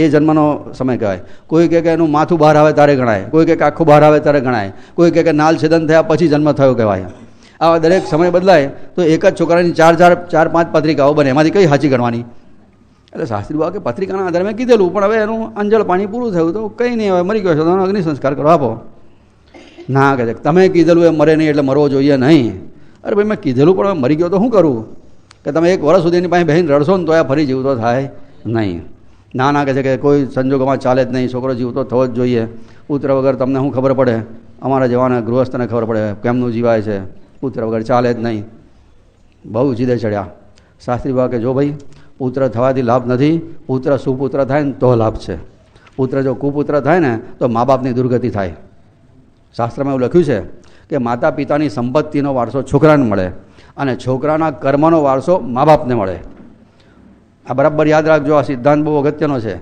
એ જન્મનો સમય કહેવાય. કોઈ કહે કે એનું માથું બહાર આવે ત્યારે ગણાય, કોઈ કહે કે આખું બહાર આવે ત્યારે ગણાય, કોઈ કહે કે નાલ છેદન થયા પછી જન્મ થયો કહેવાય. આવા દરેક સમય બદલાય તો એક જ છોકરાની 4-5 પત્રિકાઓ બને, એમાંથી કઈ સાચી ગણવાની? એટલે શાસ્ત્રી બાબા કે પત્રિકાના આધારે મેં કીધેલું પણ હવે એનું અંજળ પાણી પૂરું થયું તો કંઈ નહીં, હવે મરી ગયો છે તો અગ્નિ સંસ્કાર કરો આપો. ના કહે છે તમે કીધેલું એ મરે નહીં એટલે મરવો જોઈએ નહીં. અરે ભાઈ મેં કીધેલું પણ હવે મરી ગયો તો શું કરું? કે તમે 1 વર્ષ સુધી એની પાસે બહેન રડશો ને તો એ ફરી જીવતો થાય નહીં. ના કહે છે કે કોઈ સંજોગોમાં ચાલે જ નહીં, છોકરો જીવતો થવો જ જોઈએ. પુત્ર વગર તમને શું ખબર પડે? અમારા જેવાના ગૃહસ્થને ખબર પડે કેમનું જીવાય છે. પુત્ર વગર ચાલે જ નહીં. બહુ જીદે ચડ્યા. શાસ્ત્રી બાબા કે જો ભાઈ પુત્ર થવાથી લાભ નથી, પુત્ર સુપુત્ર થાય ને તો લાભ છે. પુત્ર જો કુપુત્ર થાય ને તો મા બાપની દુર્ગતિ થાય. શાસ્ત્રમાં એવું લખ્યું છે કે માતા પિતાની સંપત્તિનો વારસો છોકરાને મળે અને છોકરાના કર્મનો વારસો મા બાપને મળે. આ બરાબર યાદ રાખજો. આ સિદ્ધાંત બહુ અગત્યનો છે.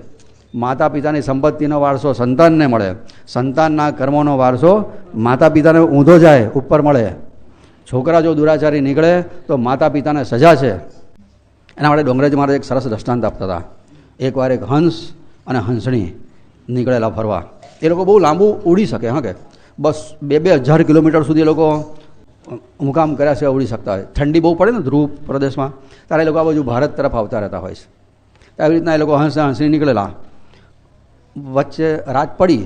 માતા પિતાની સંપત્તિનો વારસો સંતાનને મળે, સંતાનના કર્મોનો વારસો માતા પિતાને ઊંધો જાય ઉપર મળે. છોકરા જો દુરાચારી નીકળે તો માતા પિતાને સજા છે. એના માટે ડોંગરેજ મહારાજ એક સરસ દ્રષ્ટાંત આપતા હતા. એકવાર એક હંસ અને હંસણી નીકળેલા ફરવા. એ લોકો બહુ લાંબુ ઉડી શકે. હા કે બસ 2,000 કિલોમીટર સુધી એ લોકો મુકામ કર્યા છે ઉડી શકતા હોય. ઠંડી બહુ પડે ને ધ્રુવ પ્રદેશમાં ત્યારે એ લોકો આ બાજુ ભારત તરફ આવતા રહેતા હોય છે. આવી રીતના એ લોકો હંસણી નીકળેલા. વચ્ચે રાત પડી,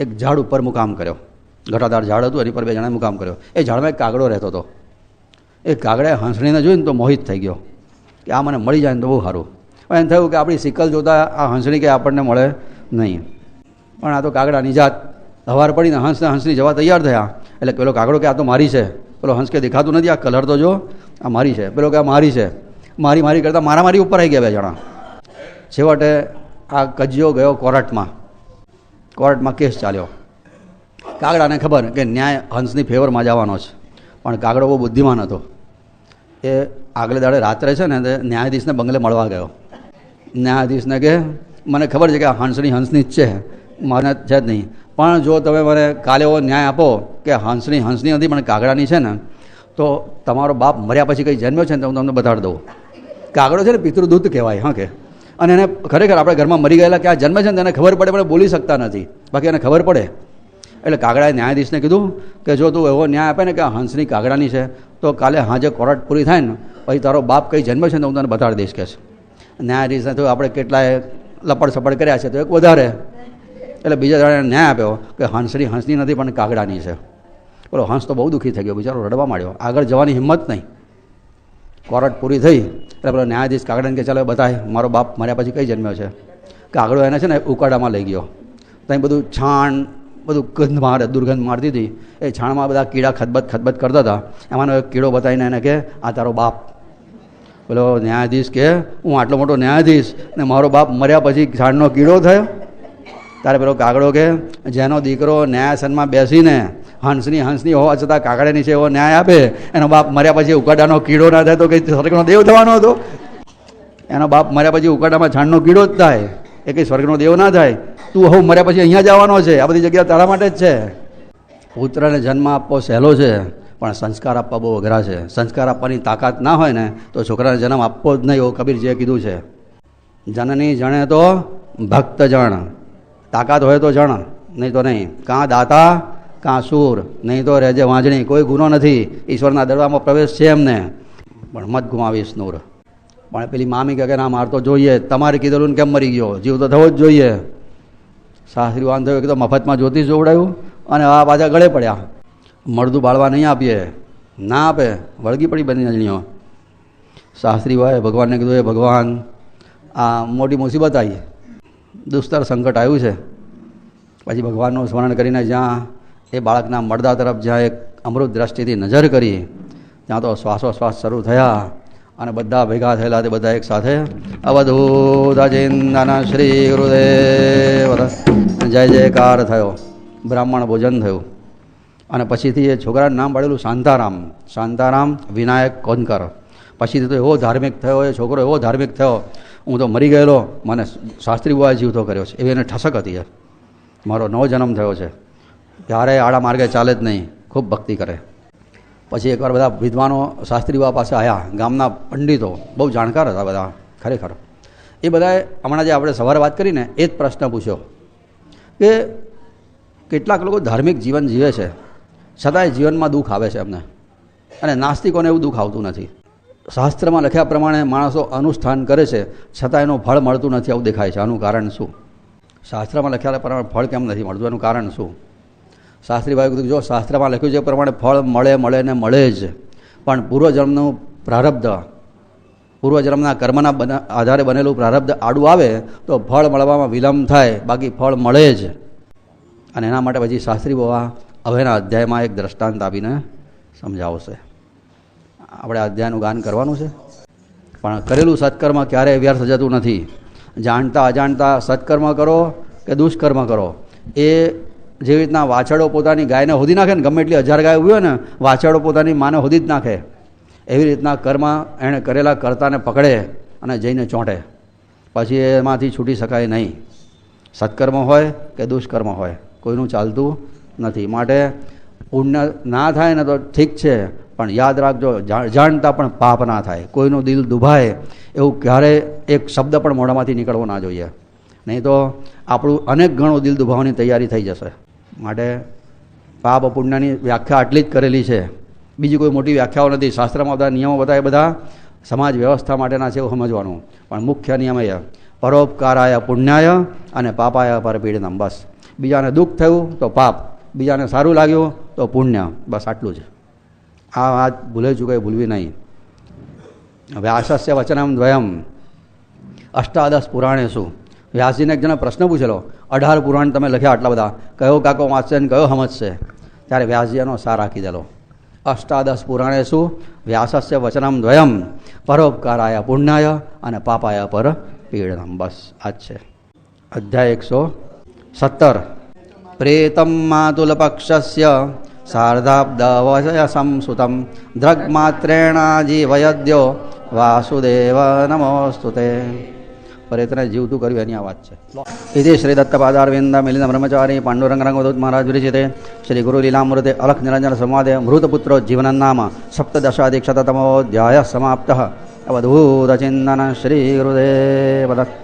એક ઝાડ ઉપર મુકામ કર્યો. ઘટાદાર ઝાડ હતું, એની પર 2 જણાએ મુકામ કર્યો. એ ઝાડમાં એક કાગડો રહેતો હતો. એ કાગડાએ હંસણીને જોઈને તો મોહિત થઈ ગયો કે આ મને મળી જાય ને તો બહુ સારું. પણ એમ થયું કે આપણી સિકલ જોતાં આ હંસણી કે આપણને મળે નહીં. પણ આ તો કાગડાની જાત. સવાર પડીને હંસની જવા તૈયાર થયા. એટલે પેલો કાગડો કે આ તો મારી છે. પેલો હંસ કે દેખાતું નથી, આ કલર તો જો, આ મારી છે. પેલો કે આ મારી છે. મારી કરતાં મારી ઉપર આવી ગયા 2 જણા. છેવટે આ કજિયો ગયો કોર્ટમાં કેસ ચાલ્યો. કાગડાને ખબર કે ન્યાય હંસની ફેવરમાં જવાનો છે, પણ કાગડો બહુ બુદ્ધિમાન હતો. એ આગલે દાડે રાત્રે છે ને તે ન્યાયાધીશને બંગલે મળવા ગયો. ન્યાયાધીશને કે મને ખબર છે કે આ હંસની જ છે, મને છે જ નહીં, પણ જો તમે મને કાલે એવો ન્યાય આપો કે હંસની નથી પણ કાગડાની છે ને, તો તમારો બાપ મર્યા પછી કંઈ જન્મ્યો છે ને તો હું તમને બતાડી દઉં. કાગડો છે ને પિતૃદૂત કહેવાય. હા કે અને એને ખરેખર આપણે ઘરમાં મરી ગયેલા ક્યાં જન્મે છે ને તેને ખબર પડે, પણ બોલી શકતા નથી, બાકી એને ખબર પડે. એટલે કાગડાએ ન્યાયાધીશને કીધું કે જો તું એવો ન્યાય આપે ને કે આ હંસની કાગડાની છે તો કાલે હાજે કોર્ટ પૂરી થાય ને પછી તારો બાપ કંઈ જન્મ્યો છે ને હું તને બતાડી દઈશ કે છે. ન્યાયાધીશને તો આપણે કેટલાય લપડ સપડ કર્યા છે તો એક વધારે, એટલે બીજા જણાને ન્યાય આપ્યો કે હંસની નથી પણ કાગડાની છે. પેલો હંસ તો બહુ દુઃખી થઈ ગયો, બિચારો રડવા માંડ્યો, આગળ જવાની હિંમત નહીં. કોર્ટ પૂરી થઈ એટલે પેલો ન્યાયાધીશ કાગડાને કે ચાલો બતાય મારો બાપ મર્યા પછી કઈ જન્મ્યો છે. કાગડો એને છે ને ઉકાળામાં લઈ ગયો, ત્યાં બધું છાણ બધું દુર્ગંધ મારતી હતી. એ છાણમાં બધા કીડા ખદબત કરતા હતા. એમાંનો એક કીડો બતાવીને એને કે આ તારો બાપ. પેલો ન્યાયાધીશ કે હું આટલો મોટો ન્યાયાધીશ ને મારો બાપ મર્યા પછી છાણનો કીડો થયો. ત્યારે પેલો કાગડો કે જેનો દીકરો ન્યાયાસનમાં બેસીને હંસની હોવા છતાં કાગડાની છે એવો ન્યાય આપે, એનો બાપ મર્યા પછી ઉકાડાનો કીડો ના થાય તો કંઈ સ્વર્ગનો દેવ થવાનો હતો? એનો બાપ મર્યા પછી ઉકાડામાં છાણનો કીડો જ થાય, એ કંઈ સ્વર્ગનો દેવ ના થાય. તું હવે મર્યા પછી અહીંયા જ આવવાનો છે, આ બધી જગ્યા તારા માટે જ છે. પુત્રને જન્મ આપવો સહેલો છે પણ સંસ્કાર આપવા બહુ અઘરા છે. સંસ્કાર આપવાની તાકાત ના હોય ને તો છોકરાને જન્મ આપવો જ નહીં, એવું કબીરજીએ કીધું છે. જનની જણે તો ભક્ત જણ, તાકાત હોય તો જણ, નહીં તો નહીં. કાં દાતા કાં સૂર, નહીં તો રહેજે વાંજણી. કોઈ ગુનો નથી, ઈશ્વરના દરબારમાં પ્રવેશ છે એમને, પણ મત ગુમાવીશ નૂર. પણ પેલી મામી કહે કે ના માર તો જોઈએ, તમારે કીધેલું કેમ મરી ગયો, જીવ તો થવો જ જોઈએ. સાસરી વાન થયો કે તો મફતમાં જ્યોતિષ જોવડાયું અને આ પાછા ગળે પડ્યા. મળદું બાળવા નહીં આપીએ, ના આપે, વળગી પડી બની નજણીઓ. સાસરી હોય ભગવાનને કીધું એ ભગવાન આ મોટી મુસીબત આવી, દુસ્તર સંકટ આવ્યું છે. પછી ભગવાનનું સ્મરણ કરીને જ્યાં એ બાળકના મળદા તરફ જ્યાં એક અમૃત દ્રષ્ટિથી નજર કરી ત્યાં તો શ્વાસોશ્વાસ શરૂ થયા અને બધા ભેગા થયેલા તે બધા એક સાથે અવધૂત અચિંતન શ્રી ગુરુદેવ જય જયકાર થયો. બ્રાહ્મણ ભોજન થયું અને પછીથી એ છોકરાનું નામ પાડેલું શાંતારામ વિનાયક કોનકર. પછીથી તો એવો ધાર્મિક થયો, એ છોકરો એવો ધાર્મિક થયો, હું તો મરી ગયેલો, મને શાસ્ત્રી બુઆએ જીવતો કર્યો છે એવી એને ઠસક હતી. મારો નવો જન્મ થયો છે. ક્યારેય આડા માર્ગે ચાલે જ નહીં, ખૂબ ભક્તિ કરે. પછી એકવાર બધા વિદ્વાનો શાસ્ત્રી બુઆ પાસે આવ્યા, ગામના પંડિતો બહુ જાણકાર હતા બધા ખરેખર. એ બધાએ હમણાં જે આપણે સવારે વાત કરીને એ જ પ્રશ્ન પૂછ્યો કે કેટલાક લોકો ધાર્મિક જીવન જીવે છે છતાંય જીવનમાં દુઃખ આવે છે એમને, અને નાસ્તિકોને એવું દુઃખ આવતું નથી. શાસ્ત્રમાં લખ્યા પ્રમાણે માણસો અનુષ્ઠાન કરે છે છતાં એનું ફળ મળતું નથી, આવું દેખાય છે. આનું કારણ શું? શાસ્ત્રમાં લખ્યા પ્રમાણે ફળ કેમ નથી મળતું, એનું કારણ શું? શાસ્ત્રીભાઈ કીધું જો શાસ્ત્રમાં લખ્યું છે એ પ્રમાણે ફળ મળે ને મળે જ, પણ પૂર્વજન્મનું પ્રારબ્ધ, પૂર્વજન્મના કર્મના આધારે બનેલું પ્રારબ્ધ આડું આવે તો ફળ મળવામાં વિલંબ થાય, બાકી ફળ મળે જ. અને એના માટે પછી શાસ્ત્રી બાબા હવેના અધ્યાયમાં એક દ્રષ્ટાંત આપીને સમજાવશે. આપણે અધ્યાયનું ગાન કરવાનું છે, પણ કરેલું સત્કર્મ ક્યારેય વ્યર્થ જતું નથી. જાણતા અજાણતા સત્કર્મ કરો કે દુષ્કર્મ કરો, એ જેવી રીતના વાછડો પોતાની ગાયને હોદી નાખે ને, ગમે એટલી 1000 ગાય ઉભી હોય ને, વાછડો પોતાની માને હોદી જ નાખે. એવી રીતના કર્મ એણે કરેલા કર્તાને પકડે અને જઈને ચોંટે, પછી એમાંથી છૂટી શકાય નહીં. સત્કર્મ હોય કે દુષ્કર્મ હોય, કોઈનું ચાલતું નથી. માટે પુણ્ય ના થાય ને તો ઠીક છે, પણ યાદ રાખજો જાણતા પણ પાપ ના થાય. કોઈનું દિલ દુભાય એવું ક્યારેય એક શબ્દ પણ મોઢામાંથી નીકળવો ના જોઈએ, નહીં તો આપણું અનેક ગણું દિલ દુભાવવાની તૈયારી થઈ જશે. માટે પાપ પુણ્યની વ્યાખ્યા આટલી જ કરેલી છે, બીજી કોઈ મોટી વ્યાખ્યાઓ નથી. શાસ્ત્રમાં બધા નિયમો બધા એ બધા સમાજ વ્યવસ્થા માટેના છે એવું સમજવાનું, પણ મુખ્ય નિયમ એ પરોપકારાય પુણ્યાય અને પાપાય પરપીડનમ. બસ, બીજાને દુઃખ થયું તો પાપ, બીજાને સારું લાગ્યું તો પુણ્ય, બસ આટલું જ. આ વાત ભૂલે ચૂકે ભૂલવી નહીં. વ્યાસસ્ય વચનમ દ્વયમ અષ્ટાદશ પુરાણેશું. વ્યાસજીને એક જણે પ્રશ્ન પૂછેલો, 18 પુરાણ તમે લખ્યા આટલા બધા, કયો કાકો વાંચશે ને કયો સમજશે? ત્યારે વ્યાસજી એનો સાર રાખી દેલો. અષ્ટાદશ પુરાણેશુ વ્યાસસ્ય વચનમ દ્વયમ પરોપકારાય પુણ્યાય અને પાપાય પર પીડનમ. બસ આ જ છે. અધ્યાય 117. પ્રેતમ માતુલપક્ષસ્ય સાર્ધાબ્દવય સંસુતમ દ્રગ્માત્રેણાજીવયદ્યો વાસુદેવ નમોસ્તુતે. પ્રેતને જીવતું કર્યું એની આ વાત છે. ઇતિ શ્રી દત્તપાદારવિંદ મિલિંદ બ્રહ્મચારી પાંડુરંગ રંગવદૂત મહારાજ વિરચિતે શ્રી ગુરુ લીલામૃતે અલખ નિરંજન સંવાદે મૃતપુત્રો જીવનનામ સપ્તદશાધિક્ષતમોધ્યાય સમાપ્તઃ. અવધૂત ચિંતન શ્રી ગુરુદેવ દત્ત.